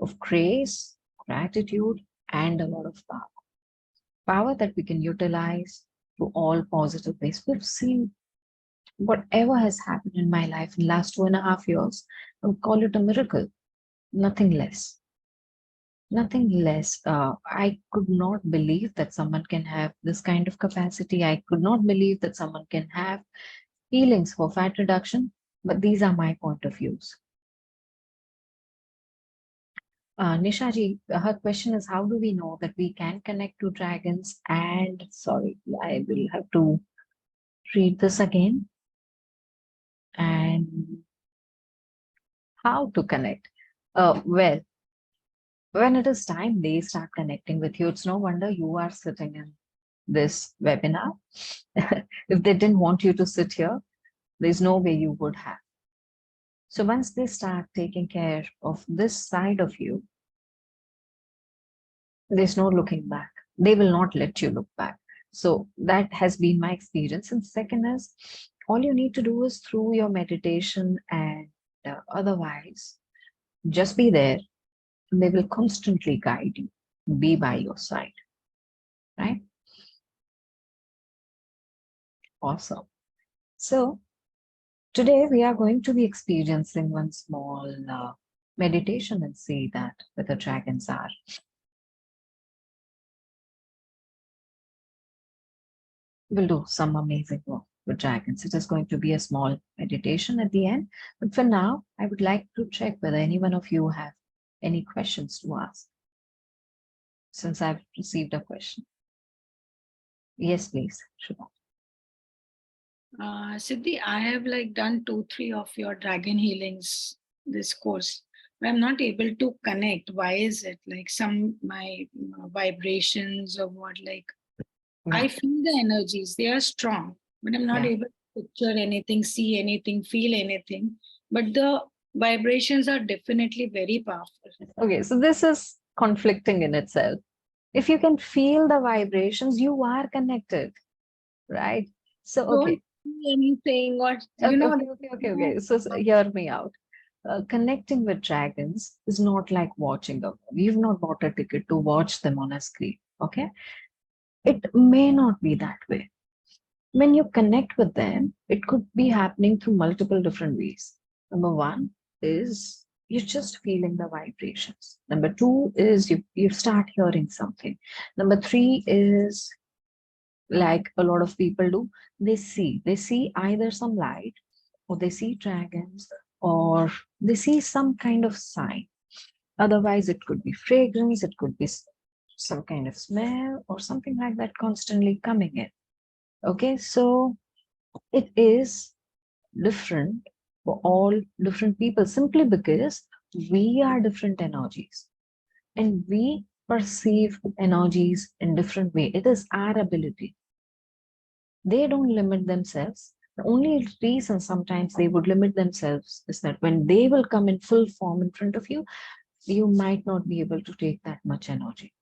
of grace, gratitude, and a lot of power. Power that we can utilize to all positive ways. We've seen whatever has happened in my life in the last 2.5 years, I would call it a miracle, nothing less. Nothing less. I could not believe that someone can have this kind of capacity. I could not believe that someone can have healings for fat reduction, but these are my point of views. Nishaji, her question is, how do we know that we can connect to dragons? And sorry, I will have to read this again. And how to connect? Well, when it is time, they start connecting with you. It's no wonder you are sitting in this webinar. If they didn't want you to sit here, there's no way you would have. So once they start taking care of this side of you, there's no looking back. They will not let you look back. So that has been my experience. And second is, all you need to do is through your meditation and otherwise, just be there. And they will constantly guide you, be by your side, right? Awesome. So today we are going to be experiencing one small meditation and see that where the dragons are. We'll do some amazing work with dragons. It is going to be a small meditation at the end. But for now, I would like to check whether any one of you have any questions to ask, since I've received a question. Yes, please, Shubha. Siddhi, I have like done 2-3 of your dragon healings, this course. but I'm not able to connect. Why is it? Like some my vibrations or what? Like I feel the energies; they are strong, but I'm not Yeah. able to picture anything, see anything, feel anything. But the vibrations are definitely very powerful. Okay, so this is conflicting in itself. If you can feel the vibrations, you are connected, right? So, Don't okay. see anything, or Okay, you know. okay. So hear me out. Connecting with dragons is not like watching a movie. You've not bought a ticket to watch them on a screen. Okay. It may not be that way. When you connect with them, it could be happening through multiple different ways. Number one is you're just feeling the vibrations. Number two is you start hearing something. Number three is like a lot of people do, they see either some light, or they see dragons, or they see some kind of sign. Otherwise, it could be fragrance, it could be some kind of smell or something like that constantly coming in. Okay, so it is different for all different people simply because we are different energies and we perceive energies in different way. It is our ability. They don't limit themselves. The only reason sometimes they would limit themselves is that when they will come in full form in front of you, you might not be able to take that much energy.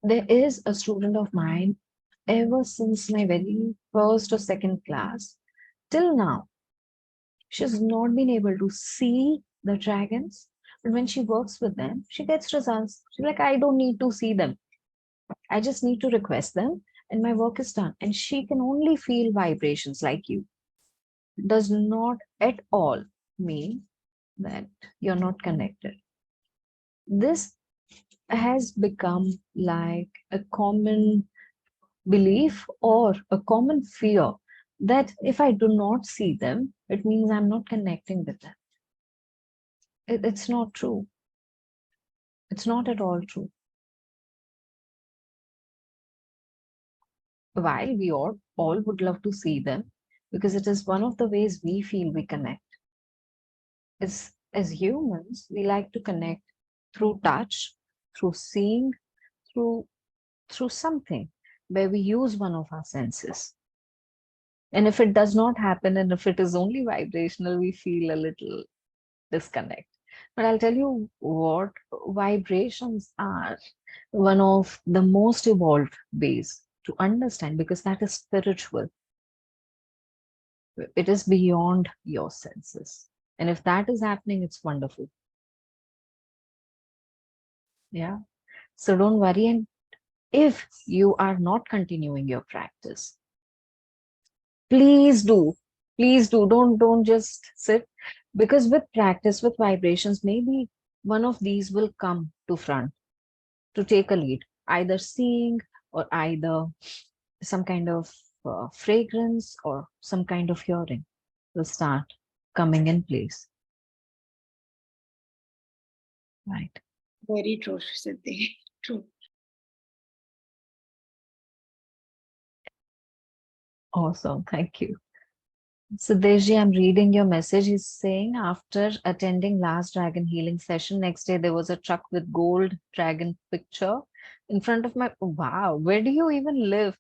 There is a student of mine, ever since my very first or second class, till now, she's not been able to see the dragons. But when she works with them, she gets results. She's like, I don't need to see them. I just need to request them and my work is done. And she can only feel vibrations like you. Does not at all mean that you're not connected. This has become like a common belief or a common fear that if I do not see them, it means I'm not connecting with them. It's not true. It's not at all true. While we all would love to see them, because it is one of the ways we feel we connect. As humans, we like to connect through touch, through seeing, through something where we use one of our senses. And if it does not happen, and if it is only vibrational, we feel a little disconnect. But I'll tell you what, vibrations are one of the most evolved ways to understand, because that is spiritual. It is beyond your senses. And if that is happening, it's wonderful. Yeah. So don't worry. And if you are not continuing your practice, please do. Please do. Don't just sit. Because with practice, with vibrations, maybe one of these will come to front to take a lead, either seeing or either some kind of fragrance or some kind of hearing will start coming in place. Right. Very true, Siddhi. True. Awesome. Thank you. So Deji, I'm reading your message. He's saying after attending last dragon healing session, next day there was a truck with gold dragon picture in front of my. Wow, where do you even live?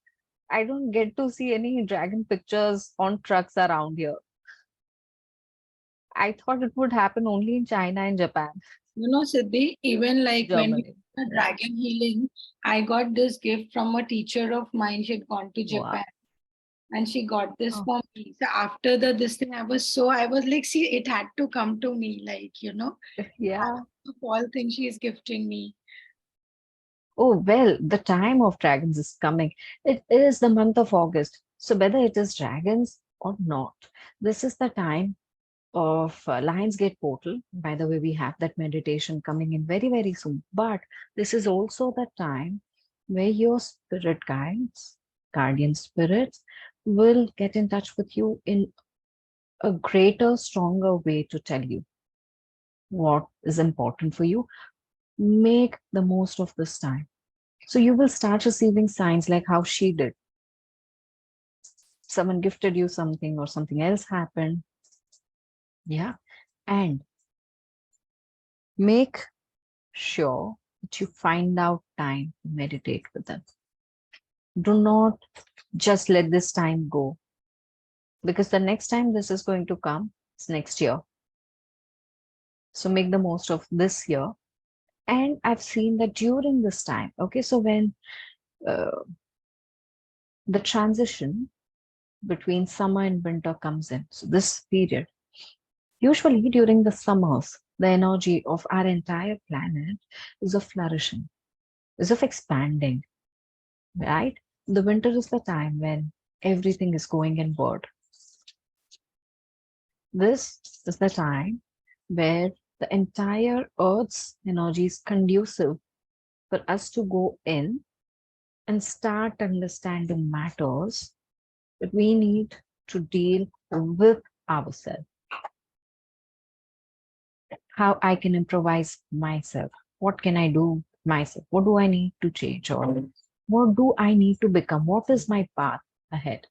I don't get to see any dragon pictures on trucks around here. I thought it would happen only in China and Japan, You know, Siddhi, even like when we Germany. did the dragon healing, I got this gift from a teacher of mine. She had gone to Wow. Japan and she got this Oh. for me. So after this thing, I was like, see, it had to come to me, like, you know, Yeah. of all things she is gifting me. Oh, well, the time of dragons is coming. It is the month of August. So whether it is dragons or not, this is the time of Lionsgate portal. By the way, we have that meditation coming in very, very soon. But this is also the time where your spirit guides, guardian spirits, will get in touch with you in a greater, stronger way to tell you what is important for you. Make the most of this time. So you will start receiving signs like how she did. Someone gifted you something or something else happened. Yeah. And make sure that you find out time to meditate with them. Do not just let this time go, because the next time this is going to come is next year. So make the most of this year. And I've seen that during this time, okay, so when the transition between summer and winter comes in, so this period, usually during the summers, the energy of our entire planet is of flourishing, is of expanding, right? The winter is the time when everything is going inward. This is the time where the entire Earth's energy is conducive for us to go in and start understanding matters that we need to deal with ourselves. How I can improvise myself. What can I do myself? What do I need to change? Or what do I need to become? What is my path ahead?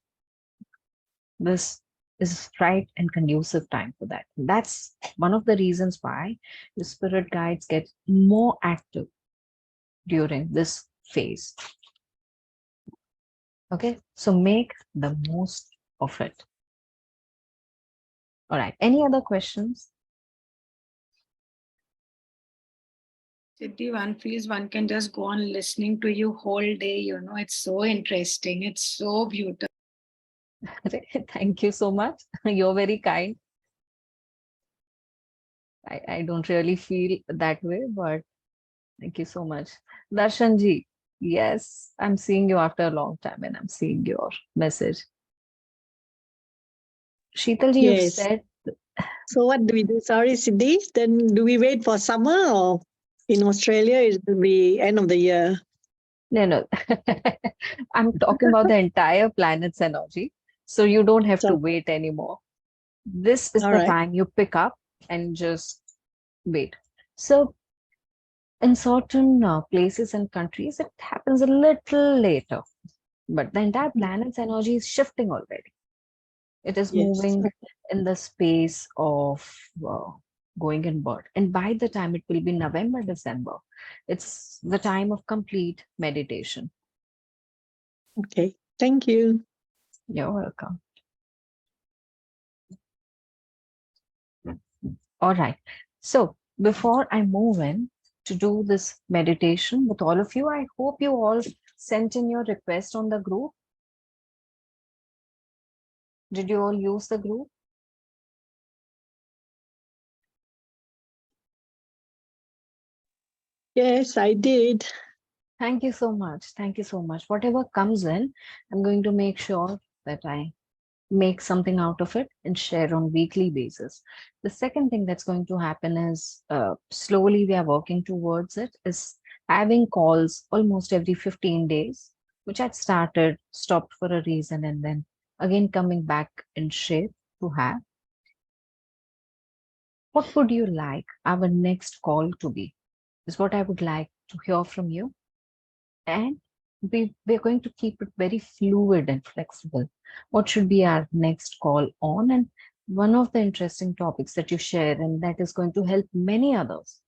This is right and conducive time for that. That's one of the reasons why the spirit guides get more active during this phase. Okay, so make the most of it. All right, any other questions? Siddhi, one feels one can just go on listening to you whole day, you know, it's so interesting. It's so beautiful. Thank you so much. You're very kind. I don't really feel that way, but thank you so much. Darshanji, yes, I'm seeing you after a long time and I'm seeing your message. Sheetalji, you Yes. said, So what do we do? Sorry, Siddhi. Then do we wait for summer, or in Australia it will be end of the year? no. I'm talking about the entire planet's energy. So you don't have to So, wait anymore. This is all the right. time you pick up and just wait. So in certain places and countries, it happens a little later, but the entire planet's energy is shifting already. It is Yes. moving in the space of going inward. And by the time it will be November, December, it's the time of complete meditation. Okay. Thank you. You're welcome. All right. So before I move in to do this meditation with all of you, I hope you all sent in your request on the group. Did you all use the group? Yes, I did. Thank you so much. Thank you so much. Whatever comes in, I'm going to make sure that I make something out of it and share on weekly basis. The second thing that's going to happen is slowly we are working towards it, is having calls almost every 15 days, which had started, stopped for a reason, and then again coming back in shape to have. What would you like our next call to be? Is what I would like to hear from you. And we're going to keep it very fluid and flexible. What should be our next call on? And one of the interesting topics that you share, and that is going to help many others,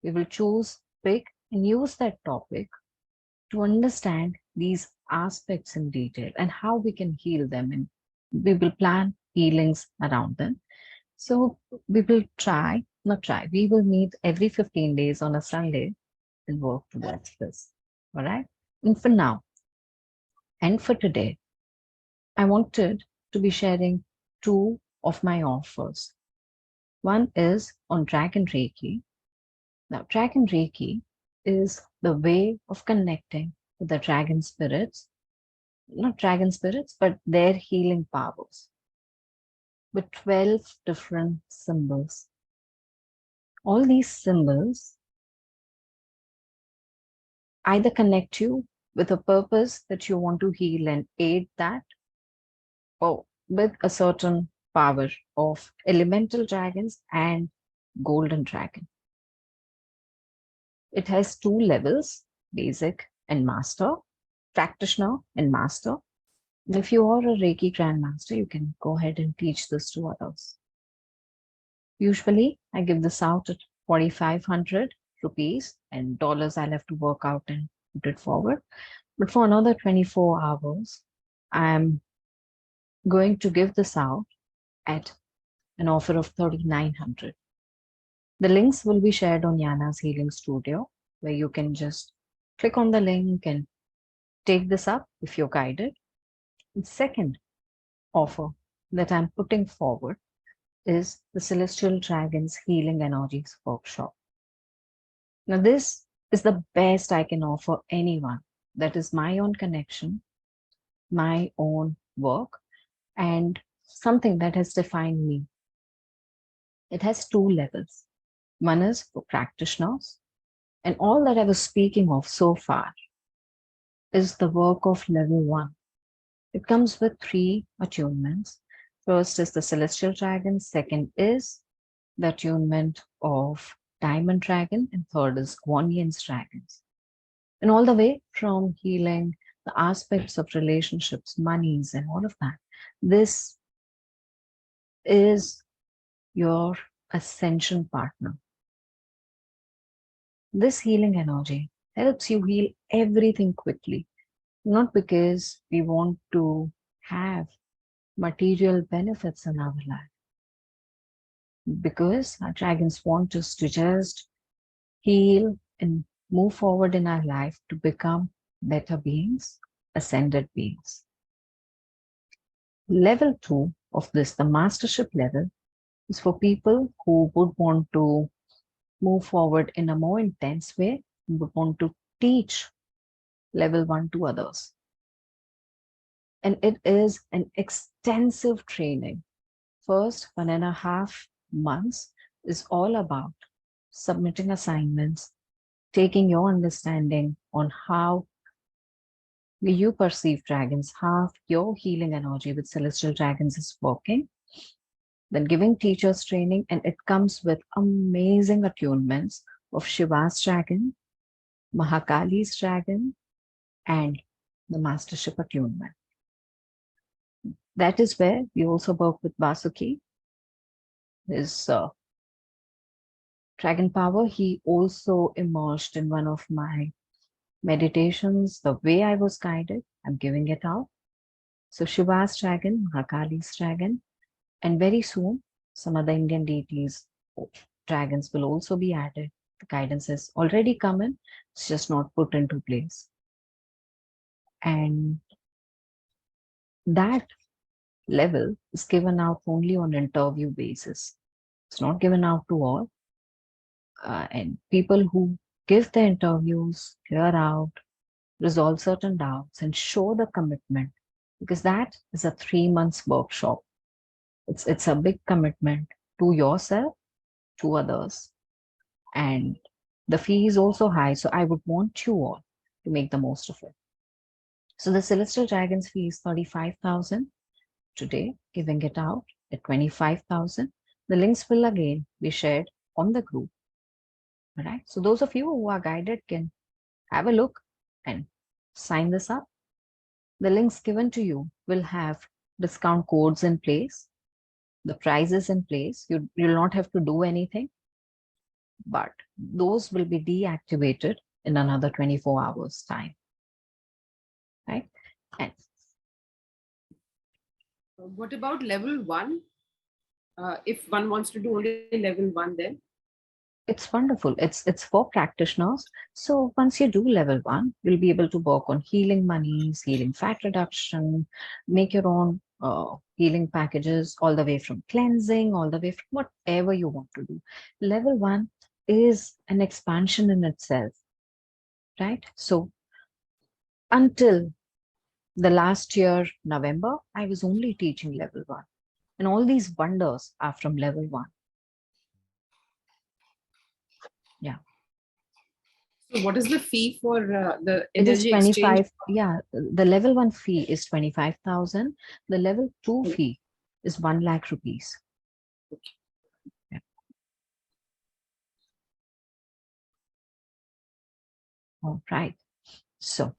we will choose, pick, and use that topic to understand these aspects in detail and how we can heal them. And we will plan healings around them. So we will we will meet every 15 days on a Sunday and work towards this. All right. And for now, and for today, I wanted to be sharing two of my offers. One is on Dragon Reiki. Now, Dragon Reiki is the way of connecting with the dragon spirits, not dragon spirits, but their healing powers with 12 different symbols. All these symbols either connect you with a purpose that you want to heal and aid that, or with a certain power of elemental dragons and golden dragon. It has two levels, basic and master, practitioner and master. And if you are a Reiki grandmaster, you can go ahead and teach this to others. Usually I give this out at 4,500 rupees, and dollars I'll have to work out and put it forward. But for another 24 hours, I'm going to give this out at an offer of 3,900. The links will be shared on Yana's Healing Studio, where you can just click on the link and take this up if you're guided. The second offer that I'm putting forward is the Celestial Dragons Healing Energies Workshop. Now, this is the best I can offer anyone. That is my own connection, my own work, and something that has defined me. It has 2 levels. One is for practitioners, and all that I was speaking of so far is the work of level 1. It comes with 3 attunements. First is the Celestial Dragon, second is the attunement of Diamond Dragon, and third is Guan Yin's Dragons. And all the way from healing the aspects of relationships, monies, and all of that, this is your ascension partner. This healing energy helps you heal everything quickly, not because we want to have material benefits in our life, because our dragons want us to just heal and move forward in our life to become better beings, ascended beings. Level 2 of this, the mastership level, is for people who would want to move forward in a more intense way, would want to teach level 1 to others. And it is an extensive training. First 1.5 months is all about submitting assignments, taking your understanding on how you perceive dragons, how your healing energy with Celestial Dragons is working, then giving teachers training, and it comes with amazing attunements of Shiva's dragon, Mahakali's dragon, and the mastership attunement. That is where we also work with Vasuki, his dragon power. He also emerged in one of my meditations. The way I was guided, I'm giving it out. So Shiva's dragon, Mahakali's dragon, and very soon some other Indian deities, dragons will also be added. The guidance has already come in, it's just not put into place. And that level is given out only on interview basis. It's not given out to all. And people who give the interviews, clear out, resolve certain doubts, and show the commitment, because that is a 3 months workshop. It's a big commitment to yourself, to others, and the fee is also high. So I would want you all to make the most of it. So the Celestial Dragons fee is 35,000 today, giving it out at 25,000. The links will again be shared on the group. All right. So those of you who are guided can have a look and sign this up. The links given to you will have discount codes in place, the prices in place. You'll not have to do anything, but those will be deactivated in another 24 hours time. Right? And what about level 1? If one wants to do only level 1, then? it's wonderful. It's for practitioners. So once you do level 1, you'll be able to work on healing monies, healing fat reduction, make your own healing packages, all the way from cleansing, all the way from whatever you want to do. Level 1 is an expansion in itself, right? So until the last year, November, I was only teaching level 1. And all these wonders are from level 1. Yeah. So what is the fee for the It is energy exchange? 25. Yeah, the level 1 fee is 25,000. The level 2 fee is 1 lakh rupees. Yeah. All right. So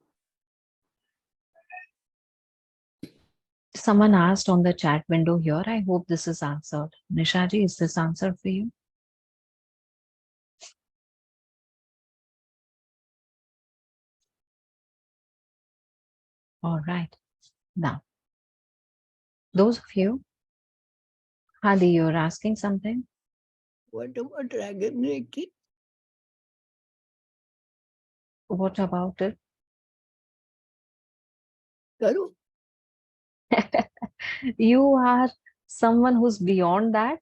someone asked on the chat window here. I hope this is answered. Nishaji, is this answered for you? All right. Now, those of you, Hadi, you're asking something? What about Dragon Reiki? What about it? Karo? You are someone who's beyond that.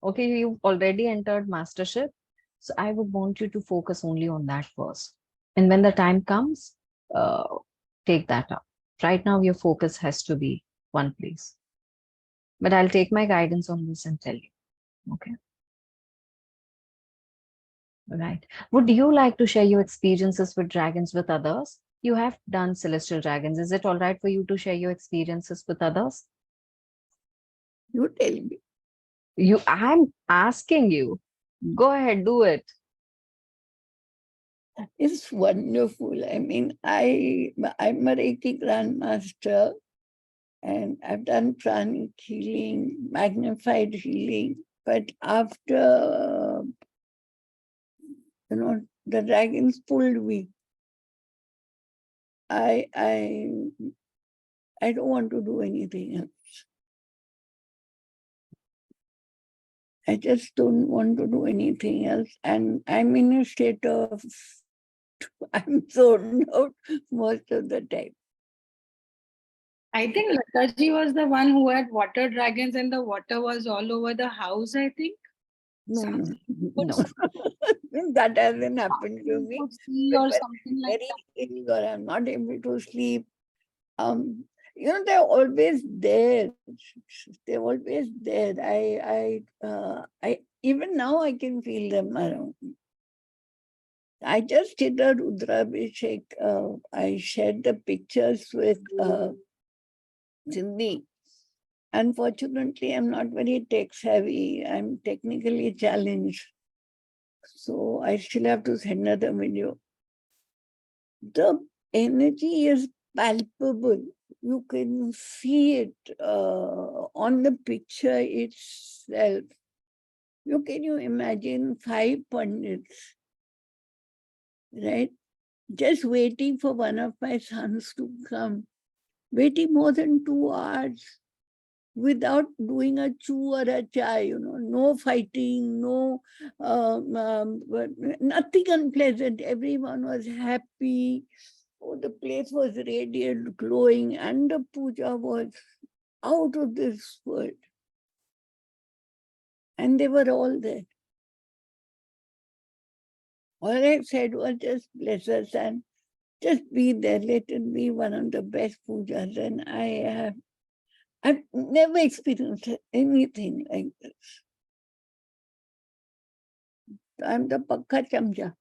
Okay, you've already entered mastership. So I would want you to focus only on that first. And when the time comes, uh, take that up. Right now, your focus has to be one place. But I'll take my guidance on this and tell you. Okay. All right. Would you like to share your experiences with dragons with others? You have done celestial dragons. Is it all right for you to share your experiences with others? You tell me. I'm asking you. Go ahead, do it. It's wonderful. I mean, I'm a Reiki grandmaster and I've done pranic healing, magnified healing. But after, the dragons pulled me, I don't want to do anything else. I just don't want to do anything else. And I'm in a state of, I'm zoned out most of the time. I think Lataji was the one who had water dragons and the water was all over the house, I think. No, no, No. that hasn't happened to me. Could see But or when something I'm like very ill or I'm not able to sleep, they're always there. They're always there. I even now I can feel them around me. I just did a Rudrabhishek. I shared the pictures with Cindy. Unfortunately, I'm not very tech savvy. I'm technically challenged. So I still have to send her the video. The energy is palpable. You can see it on the picture itself. Can you imagine 5 pundits, right? Just waiting for one of my sons to come, waiting more than 2 hours without doing a chew or a chai, no fighting, no, nothing unpleasant. Everyone was happy. Oh, the place was radiant, glowing, and the puja was out of this world. And they were all there. All I said was just bless us and just be there. Let it be one of the best pujas. And I've never experienced anything like this. I'm the pakka chamja.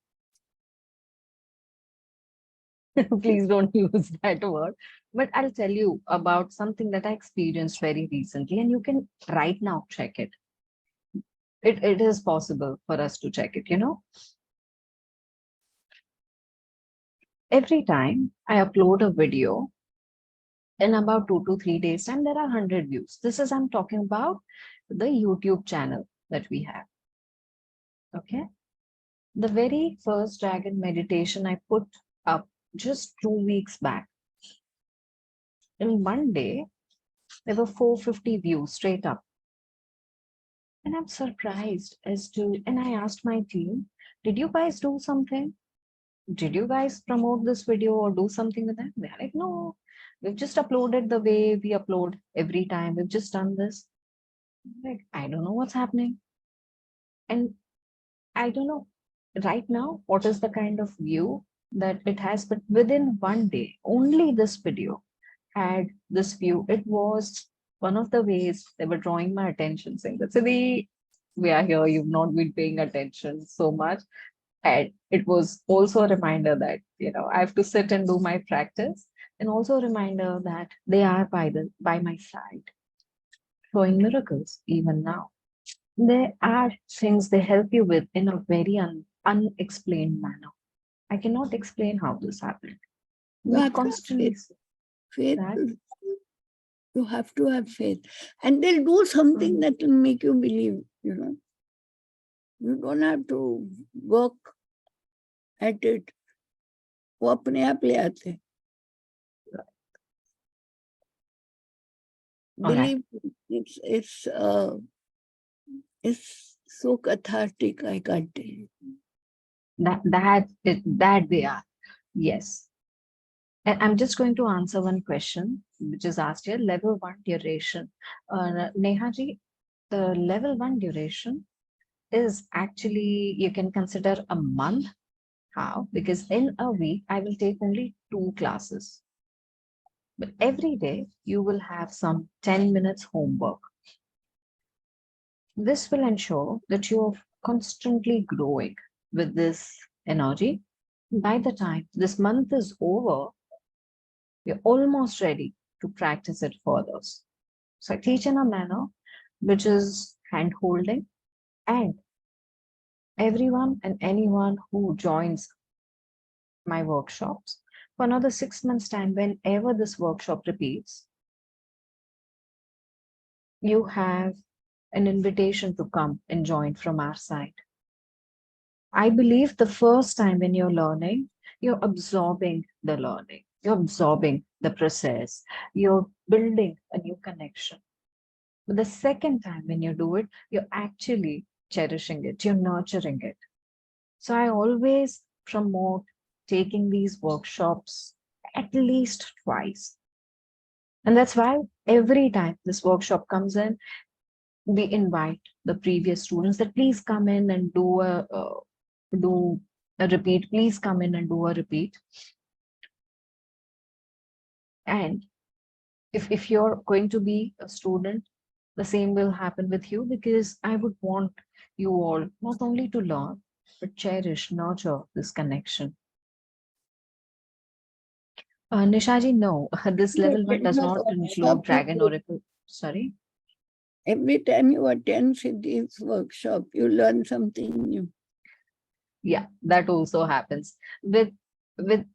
Please don't use that word. But I'll tell you about something that I experienced very recently, and you can right now check it. It is possible for us to check it, Every time I upload a video, in about 2 to 3 days time, there are 100 views. I'm talking about the YouTube channel that we have. Okay. The very first dragon meditation I put up just 2 weeks back. In one day, there were 450 views straight up. And I'm surprised and I asked my team, did you guys do something? Did you guys promote this video or do something with that? They're like, no, we've just uploaded the way we upload every time. We've just done this. Like, I don't know what's happening. And I don't know right now what is the kind of view that it has, but within one day, only this video had this view. It was one of the ways they were drawing my attention, saying that, Siddhi, we are here, you've not been paying attention so much. And it was also a reminder that, I have to sit and do my practice, and also a reminder that they are by my side, showing miracles even now. There are things they help you with in a very unexplained manner. I cannot explain how this happened. You We have to have constantly faith. that. You have to have faith. And they'll do something that will make you believe, You don't have to work at it. वो अपने आप ले आते हैं. All right. Believe me, it's so cathartic. I can't tell you. That they are. Yes. And I'm just going to answer one question which is asked here. Level 1 duration. Neha ji, the level 1 duration is actually, you can consider a month. How? Because in a week, I will take only 2 classes. But every day, you will have some 10 minutes homework. This will ensure that you're constantly growing with this energy. By the time this month is over, you're almost ready to practice it further. So I teach in a manner which is hand holding, and everyone and anyone who joins my workshops for another 6 months' time, whenever this workshop repeats, you have an invitation to come and join from our side. I believe the first time when you're learning, you're absorbing the learning, you're absorbing the process, you're building a new connection. But the second time when you do it, you're actually cherishing it, you're nurturing it. So I always promote taking these workshops at least twice. And that's why every time this workshop comes in, we invite the previous students that please come in and do a repeat. Please come in and do a repeat. And if you're going to be a student, the same will happen with you, because I would want you all not only to learn, but cherish, nurture this connection. Nishaji, no, this level 1 does not include Dragon Oracle. Sorry. Every time you attend Siddhi's workshop, you learn something new. Yeah, that also happens. With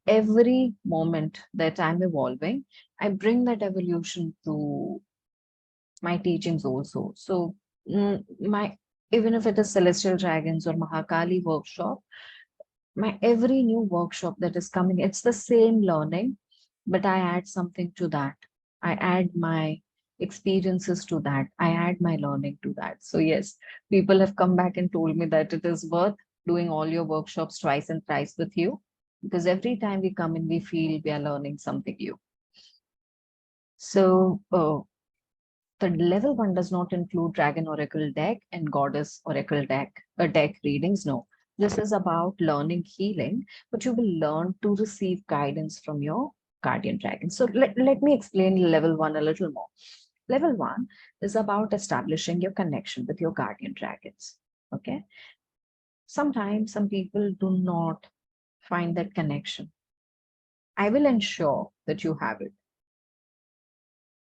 every moment that I'm evolving, I bring that evolution to my teachings also. So even if it is Celestial Dragons or Mahakali workshop, my every new workshop that is coming, it's the same learning, but I add something to that. I add my experiences to that. I add my learning to that. So yes, people have come back and told me that it is worth doing all your workshops twice and thrice with you, because every time we come in, we feel we are learning something new. So the level 1 does not include Dragon Oracle deck and Goddess Oracle deck readings. No, this is about learning healing, but you will learn to receive guidance from your guardian dragon. So let me explain level 1 a little more. Level 1 is about establishing your connection with your guardian dragons. Okay. Sometimes some people do not find that connection. I will ensure that you have it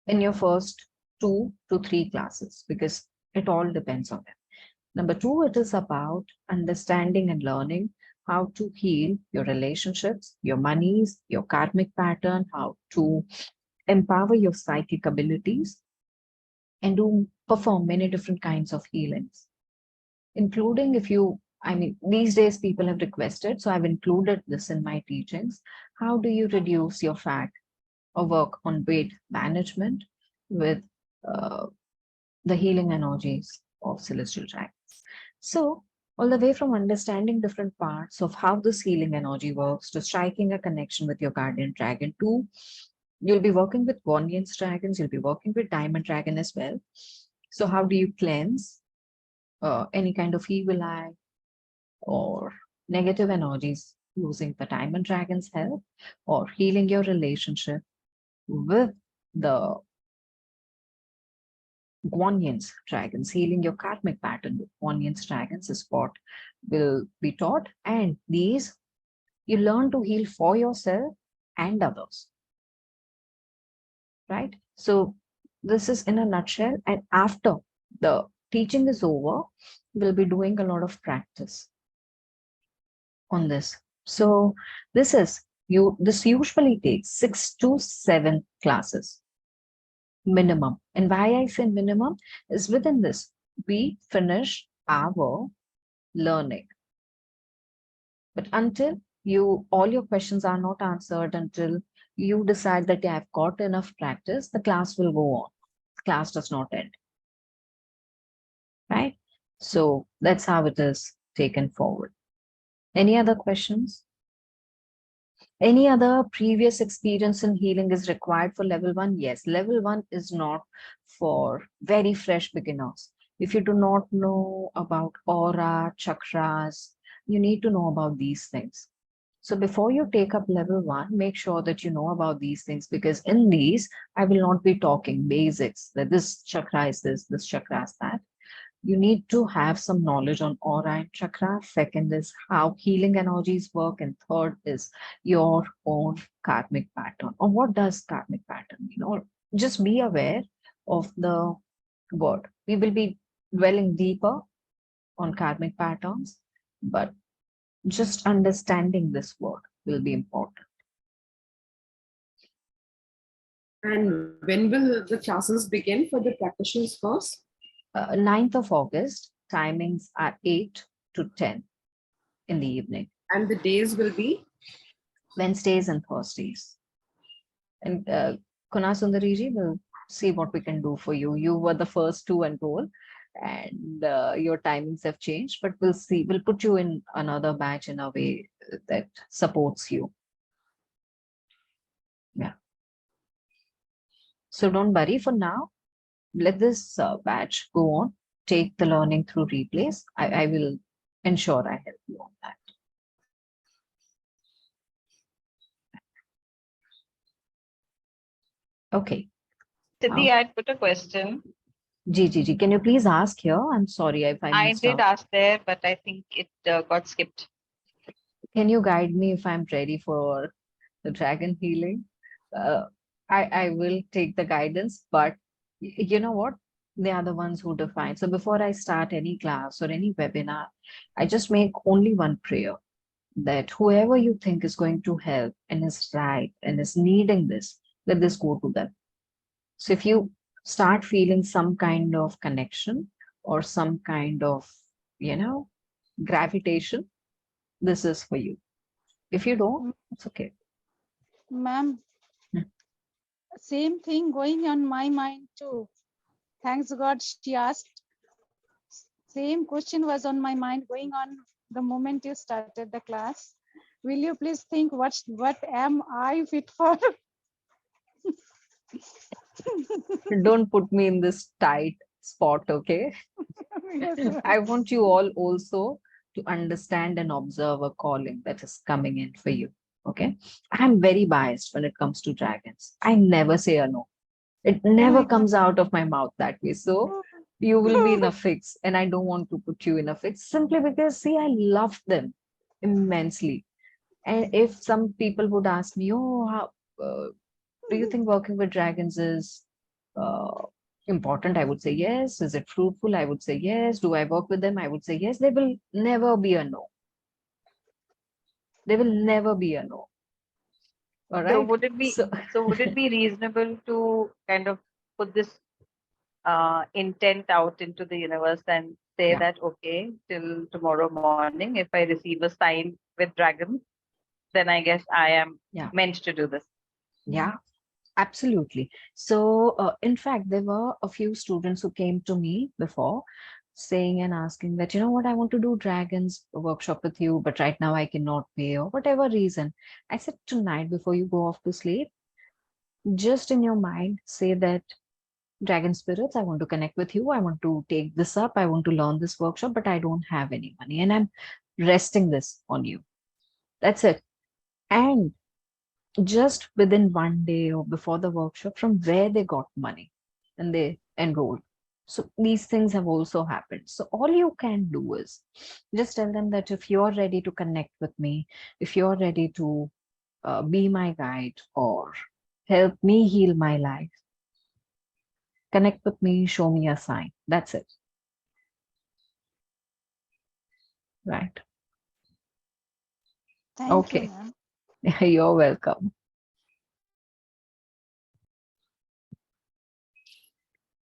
in your first 2 to 3 classes, because it all depends on them. Number 2, it is about understanding and learning how to heal your relationships, your monies, your karmic pattern, how to empower your psychic abilities, and to perform many different kinds of healings, including these days people have requested, so I've included this in my teachings. How do you reduce your fat or work on weight management with the healing energies of Celestial Dragons? So all the way from understanding different parts of how this healing energy works to striking a connection with your guardian dragon, to you'll be working with Guardian's dragons, you'll be working with Diamond Dragon as well. So how do you cleanse any kind of evil eye or negative energies using the Diamond Dragon's help, or healing your relationship with the Guardian's dragons, healing your karmic pattern with Guardian's dragons is what will be taught. And these you learn to heal for yourself and others. Right? So this is in a nutshell. And after the teaching is over, we'll be doing a lot of practice on this. So this usually takes 6 to 7 classes minimum. And why I say minimum is within this, we finish our learning. But until all your questions are not answered, until you decide that I've got enough practice, the class will go on. class does not end. Right? So that's how it is taken forward. Any other questions? Any other previous experience in healing is required for level 1? Yes, level 1 is not for very fresh beginners. If you do not know about aura, chakras, you need to know about these things. So before you take up level 1, make sure that you know about these things, because in these, I will not be talking basics that this chakra is this chakra is that. You need to have some knowledge on aura and chakra. Second is how healing energies work. And third is your own karmic pattern. Or what does karmic pattern mean? Or just be aware of the word. We will be dwelling deeper on karmic patterns, but just understanding this word will be important. And when will the classes begin for the practitioners course? 9th of August, timings are 8 to 10 in the evening, And the days will be? Wednesdays and Thursdays. And Kuna Sundariji will see what we can do for you. You were the first to enroll, and your timings have changed, but we'll see. We'll put you in another batch in a way that supports you. Yeah. So don't worry for now. Let this batch go on. Take the learning through replays. I will ensure I help you on that. Okay. Siddhi, I'd put a question. Ji, can you please ask here? I'm sorry if I I missed did out. ask there, but I think it got skipped. Can you guide me if I'm ready for the dragon healing? I will take the guidance, but you know what? They are the ones who define. So before I start any class or any webinar, I just make only one prayer, that whoever you think is going to help and is right and is needing this, let this go to them. So if you start feeling some kind of connection or some kind of, gravitation, this is for you. If you don't, it's okay. Ma'am, same thing going on my mind too. Thanks God she asked. Same question was on my mind going on the moment you started the class. Will you please think what am I fit for? Don't put me in this tight spot, okay? Yes, ma'am. I want you all also to understand and observe a calling that is coming in for you. Okay. I'm very biased when it comes to dragons. I never say a no. It never comes out of my mouth that way. So you will be in a fix, and I don't want to put you in a fix simply because, see, I love them immensely. And if some people would ask me, oh, how do you think working with dragons is important? I would say yes. Is it fruitful? I would say yes. Do I work with them? I would say yes. There will never be a no. There will never be a no. All right. So would it be So, would it be reasonable to kind of put this intent out into the universe and say Yeah. that, okay, till tomorrow morning, if I receive a sign with dragons, then I guess I am Yeah. meant to do this. yeah, absolutely. So, in fact, there were a few students who came to me before saying and asking that, you know what, I want to do dragons workshop with you, but right now I cannot pay or whatever reason. I said, tonight before you go off to sleep, just in your mind, say that, dragon spirits, I want to connect with you. I want to take this up. I want to learn this workshop, but I don't have any money. And I'm resting this on you. That's it. And just within one day or before the workshop, from where they got money and they enrolled. So these things have also happened. So all you can do is just tell them that if you're ready to connect with me, if you're ready to be my guide or help me heal my life, connect with me, show me a sign. That's it. Right. Thank Okay. you, ma'am. You're welcome.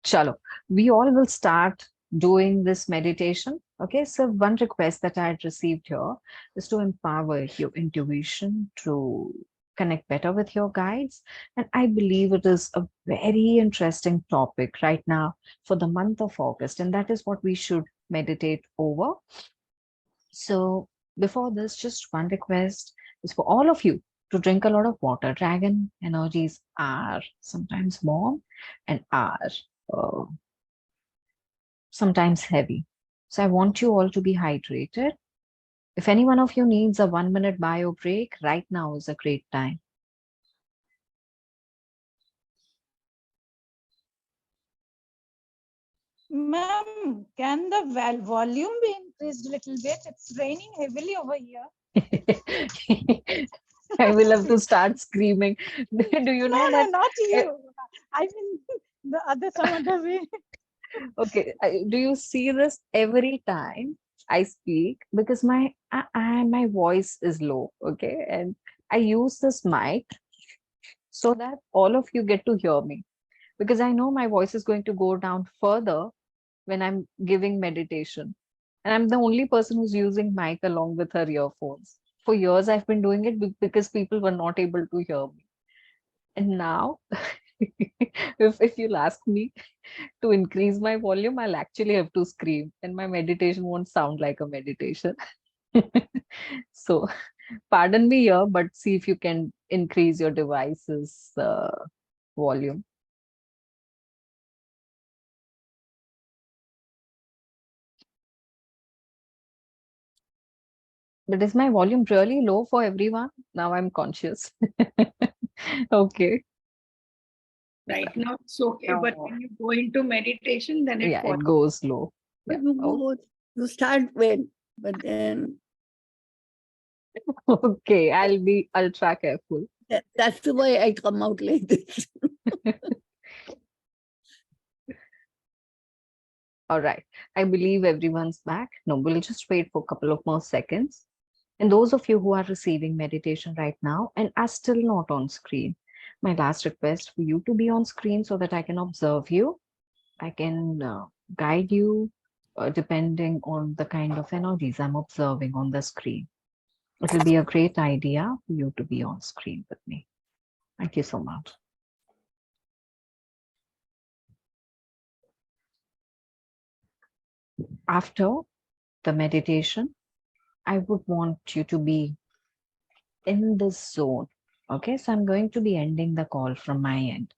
Chalo, we all will start doing this meditation. Okay, so one request that I had received here is to empower your intuition to connect better with your guides. And I believe it is a very interesting topic right now for the month of August, and that is what we should meditate over. So before this, just one request is for all of you to drink a lot of water. Dragon energies are sometimes warm and are uh, sometimes heavy. So I want you all to be hydrated. If any one of you needs a 1-minute bio break, right now is a great time. Ma'am, can the volume be increased a little bit? It's raining heavily over here. I will have to start screaming. Do you know No, that? not you. I mean, the other, some other way. Okay, do you see this every time I speak? Because my voice is low, okay, and I use this mic so that all of you get to hear me. Because I know my voice is going to go down further when I'm giving meditation. And I'm the only person who's using mic along with her earphones. For years, I've been doing it because people were not able to hear me. And now, if you'll ask me to increase my volume, I'll actually have to scream, and my meditation won't sound like a meditation. So, pardon me here, but see if you can increase your device's volume. But is my volume really low for everyone? Now I'm conscious. Okay. Right now it's okay, but when you go into meditation, then it Yeah, falls. it goes low. Yeah. But you start well, but then Okay, I'll be ultra careful. that's why I come out like this. All right. I believe everyone's back. No, we'll just wait for a couple of more seconds. And those of you who are receiving meditation right now and are still not on screen, my last request for you to be on screen so that I can observe you. I can guide you depending on the kind of energies I'm observing on the screen. It will be a great idea for you to be on screen with me. Thank you so much. After the meditation, I would want you to be in this zone. Okay, so I'm going to be ending the call from my end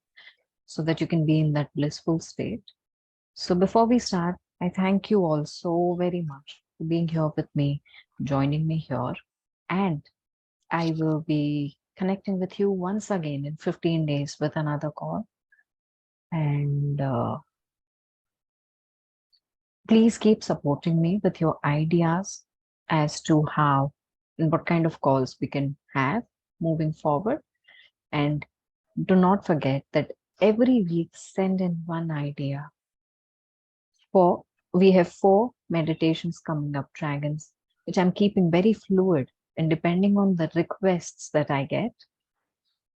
so that you can be in that blissful state. So before we start, I thank you all so very much for being here with me, joining me here. And I will be connecting with you once again in 15 days with another call. And please keep supporting me with your ideas as to how and what kind of calls we can have moving forward. And do not forget that every week send in one idea. We have 4 meditations coming up, dragons, which I'm keeping very fluid. And depending on the requests that I get,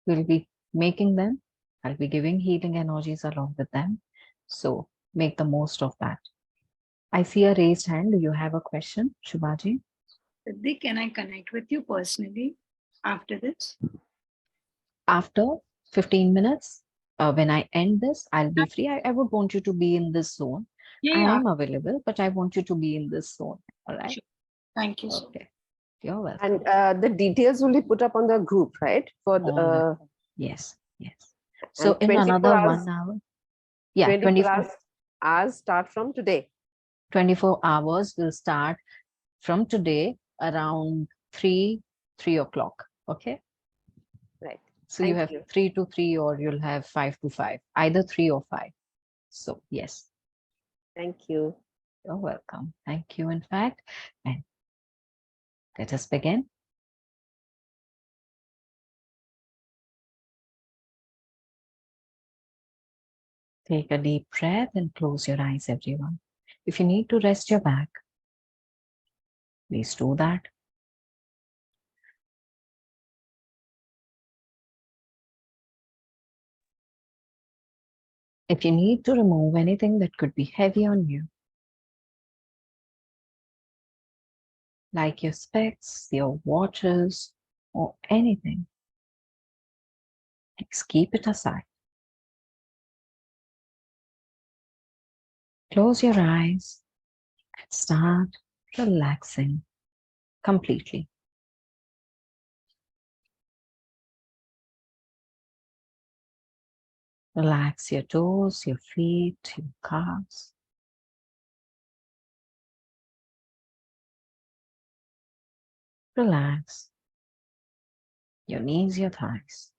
we'll be making them. I'll be giving healing energies along with them. So make the most of that. I see a raised hand. Do you have a question, Shubhaji? Siddhi, can I connect with you personally after this? After 15 minutes, when I end this, I'll be free. I would want you to be in this zone. I am available, but I want you to be in this zone. All right. Sure. Thank you. Okay. You're welcome. And the details will be put up on the group, right? For the yes, yes. So and in 24 another hours, 1 hour, yeah, 24 24 hours start from today. 24 hours will start from today around 3 o'clock. Okay. Right. So you have 3 to 3, or you'll have 5 to 5, either 3 or 5. So yes. Thank you. You're welcome. Thank you, in fact. And let us begin. Take a deep breath and close your eyes, everyone. If you need to rest your back, please do that. If you need to remove anything that could be heavy on you, like your specs, your watches, or anything, Please keep it aside. Close your eyes and start relaxing completely. Relax your toes, your feet, your calves. Relax your knees, your thighs.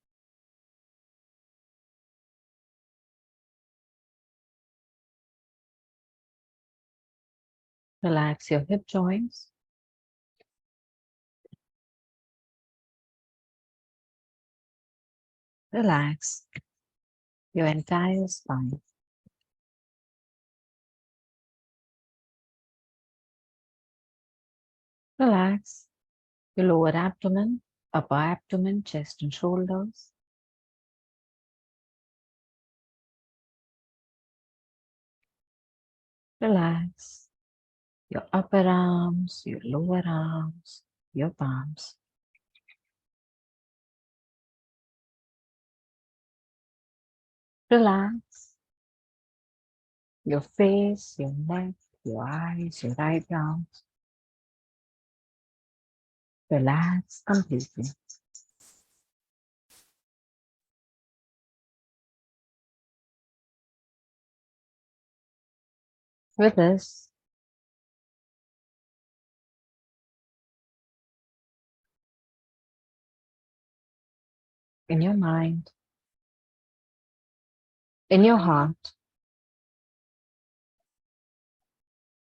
Relax your hip joints. Relax your entire spine. Relax your lower abdomen, upper abdomen, chest and shoulders. Relax your upper arms, your lower arms, your palms. Relax your face, your neck, your eyes, your eyebrows. Relax completely. With this, in your mind, in your heart,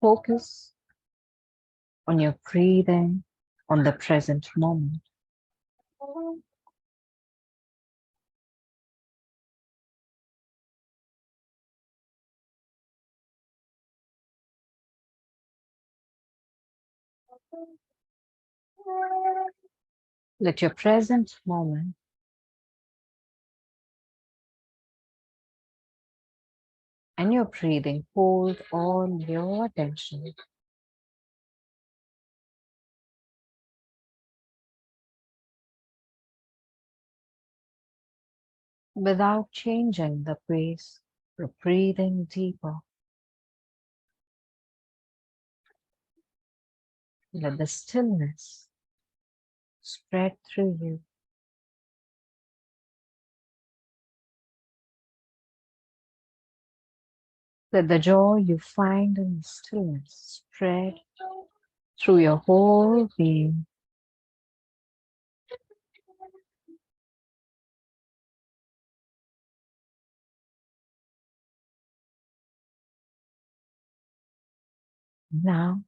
focus on your breathing, on the present moment. Let your present moment and your breathing hold all your attention. Without changing the pace, you're breathing deeper. Let the stillness spread through you. Let the joy you find in the stillness spread through your whole being. Now,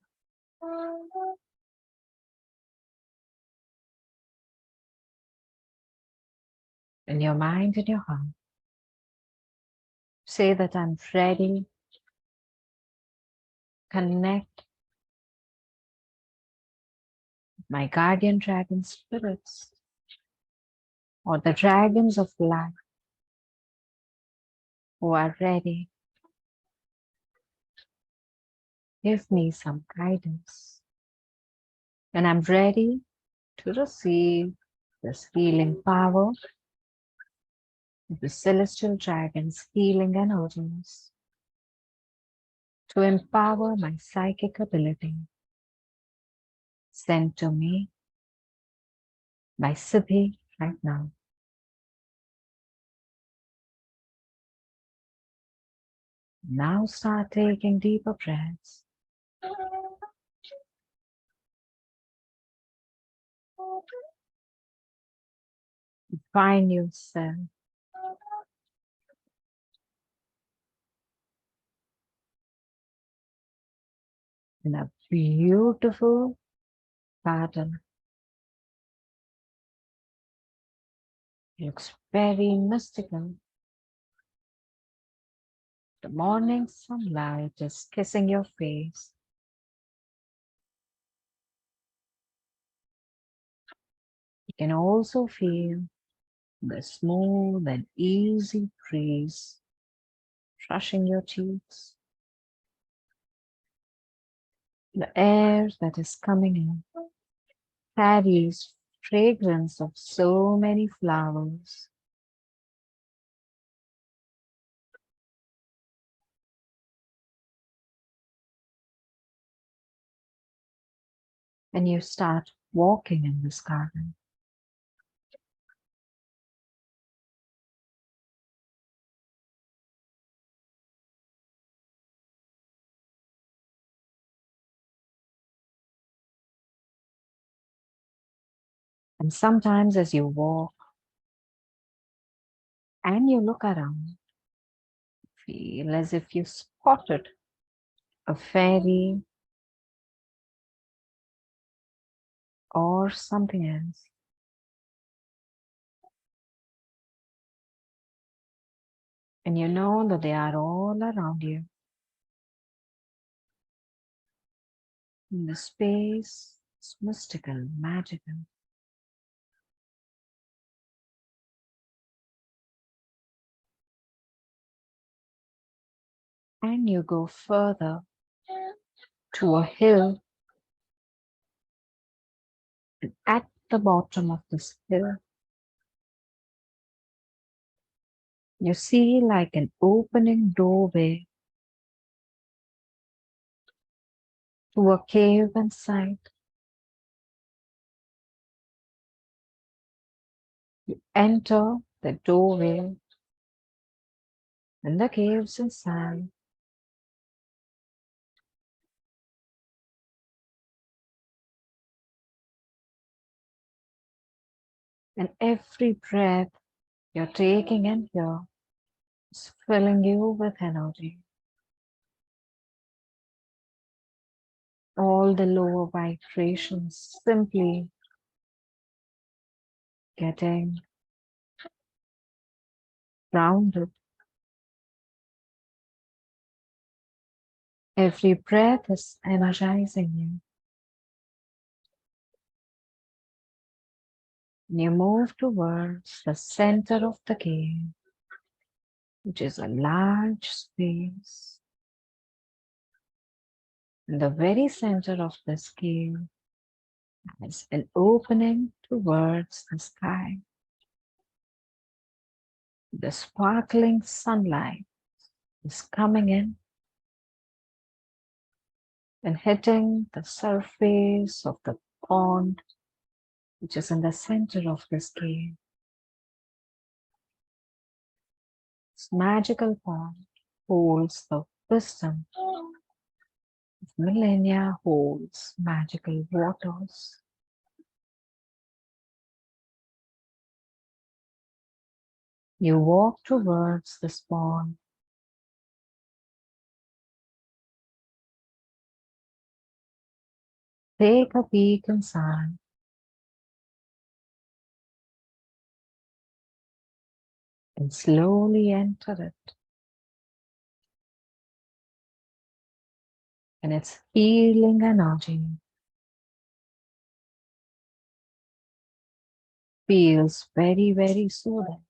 in your mind and your heart, say that I'm ready. Connect with my guardian dragon spirits or the dragons of life who are ready. Give me some guidance. And I'm ready to receive this healing power of the celestial dragon's healing energies to empower my psychic ability sent to me by Siddhi right now. Now start taking deeper breaths. Find yourself in a beautiful garden. It looks very mystical. The morning sunlight is kissing your face. You can also feel the smooth and easy breeze brushing your cheeks. The air that is coming in carries fragrance of so many flowers and you start walking in this garden. And sometimes as you walk and you look around, feel as if you spotted a fairy or something else. And you know that they are all around you. And the space is mystical, magical. And you go further to a hill. And at the bottom of this hill, you see like an opening doorway to a cave inside. You enter the doorway and the caves inside. And every breath you're taking in here is filling you with energy. All the lower vibrations simply getting grounded. Every breath is energizing you. And you move towards the center of the cave, which is a large space. In the very center of this cave is an opening towards the sky. The sparkling sunlight is coming in and hitting the surface of the pond, which is in the center of this cave. This magical pond holds the wisdom of millennia, holds magical waters. You walk towards this pond. Take a peek inside. And slowly enter it. And its healing energy feels very, very soothing.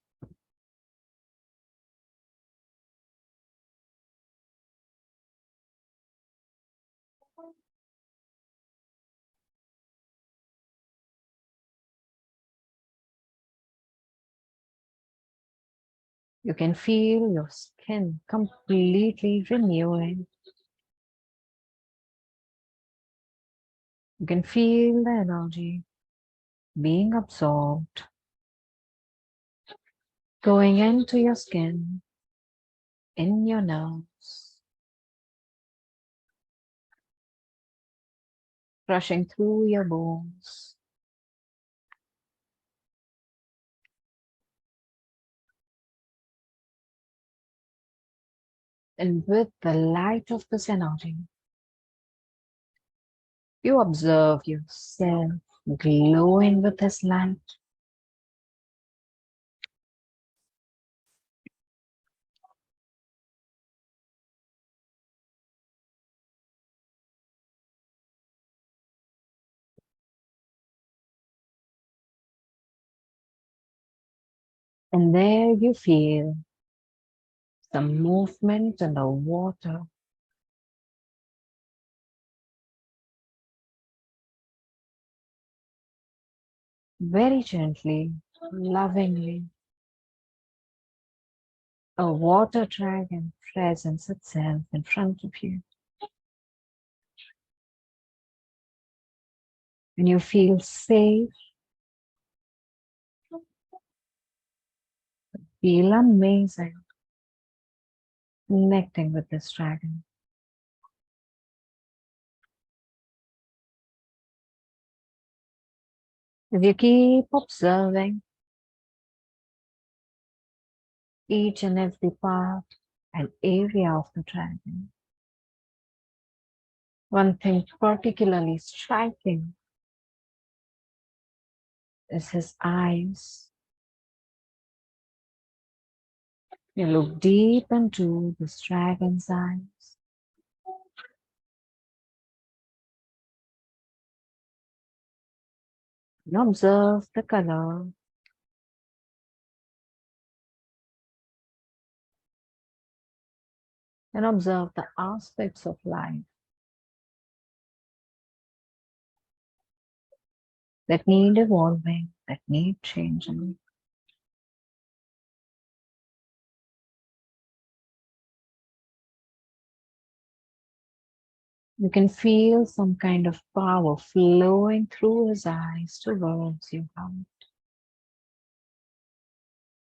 You can feel your skin completely renewing. You can feel the energy being absorbed, going into your skin, in your nerves, rushing through your bones. And with the light of this energy, you observe yourself glowing with this light. And there you feel some movement in the water. Very gently, lovingly, a water dragon presents itself in front of you. When you feel safe, feel amazing connecting with this dragon. If you keep observing each and every part and area of the dragon, one thing particularly striking is his eyes. You look deep into this dragon's eyes. And observe the color. And observe the aspects of life that need evolving, that need changing. You can feel some kind of power flowing through his eyes towards your heart.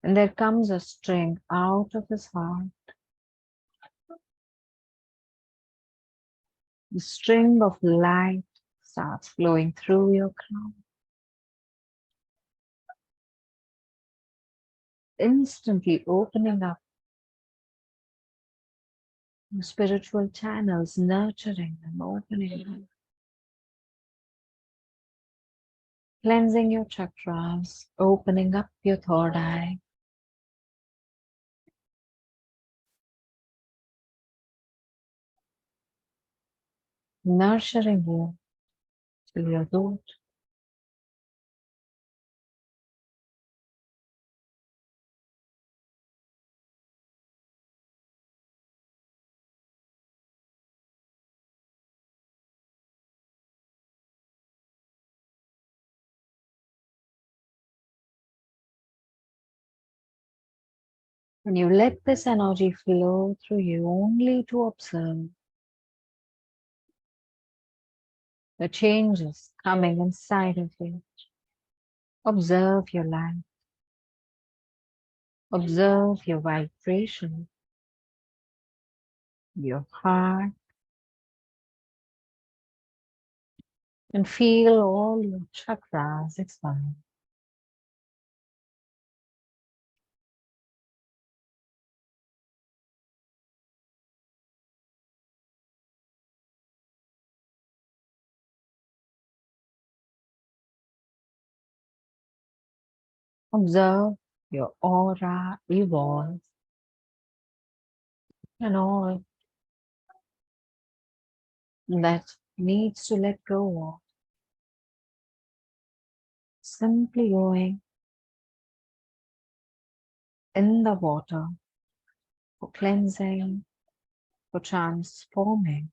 And there comes a string out of his heart. The string of light starts flowing through your crown. Instantly opening up the spiritual channels, nurturing them, opening them. Cleansing your chakras, opening up your third eye. Nurturing you till your root. When you let this energy flow through you only to observe the changes coming inside of you. Observe your life. Observe your vibration, your heart, and feel all your chakras expand. Observe your aura evolve and all that needs to let go of. Simply going in the water for cleansing, for transforming.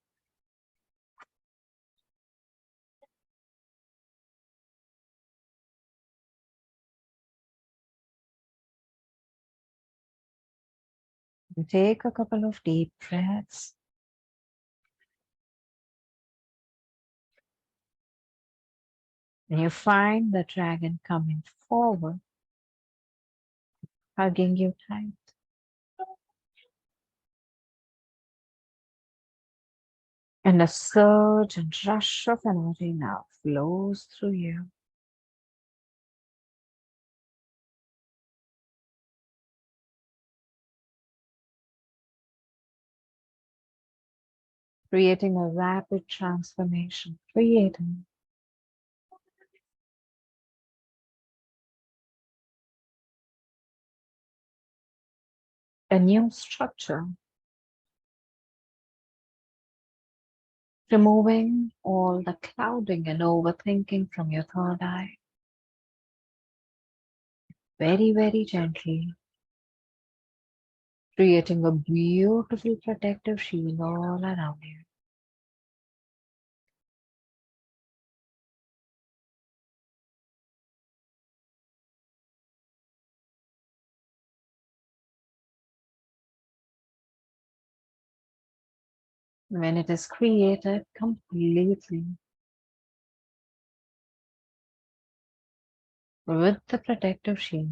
You take a couple of deep breaths. And you find the dragon coming forward, hugging you tight. And a surge and rush of energy now flows through you. Creating a rapid transformation, creating a new structure, removing all the clouding and overthinking from your third eye. Very, very gently, creating a beautiful protective shield all around you. When it is created completely, with the protective shield.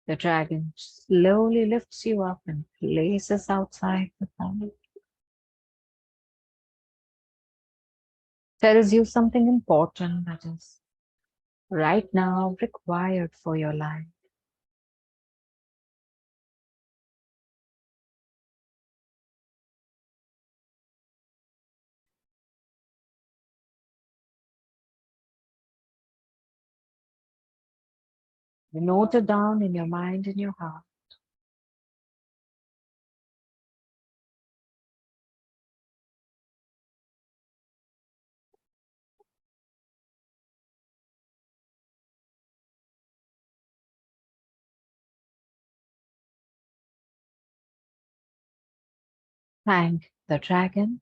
The dragon slowly lifts you up and places outside the pond. Tells you something important that is right now required for your life. You note it down in your mind and your heart. Thank the dragon.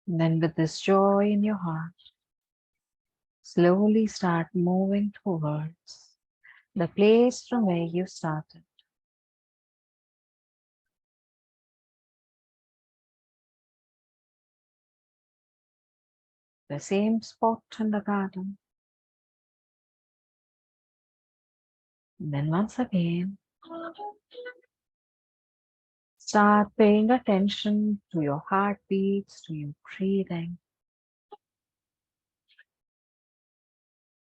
And then with this joy in your heart, slowly start moving towards the place from where you started. The same spot in the garden. And then once again, start paying attention to your heartbeats, to your breathing.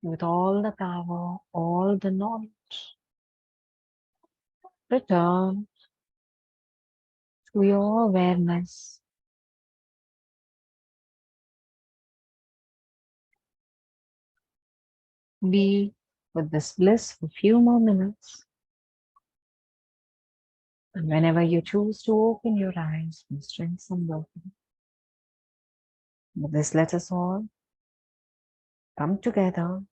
With all the power, all the knowledge, return to your awareness. Be with this bliss for a few more minutes. And whenever you choose to open your eyes, please drink some water. With this, let us all come together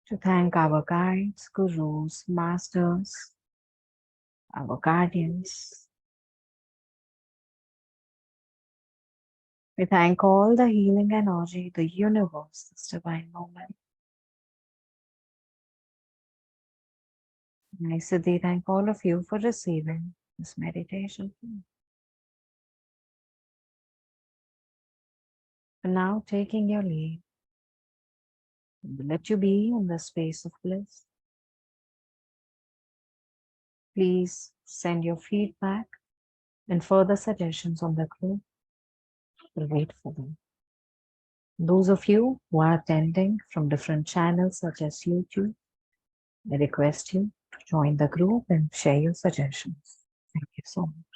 to thank our guides, gurus, masters, our guardians. We thank all the healing energy, the universe, this divine moment. I Siddhi thank all of you for receiving this meditation. For now, taking your leave, let you be in the space of bliss. Please send your feedback and further suggestions on the group. We'll wait for them. Those of you who are attending from different channels such as YouTube, I request you to join the group and share your suggestions. Thank you so much.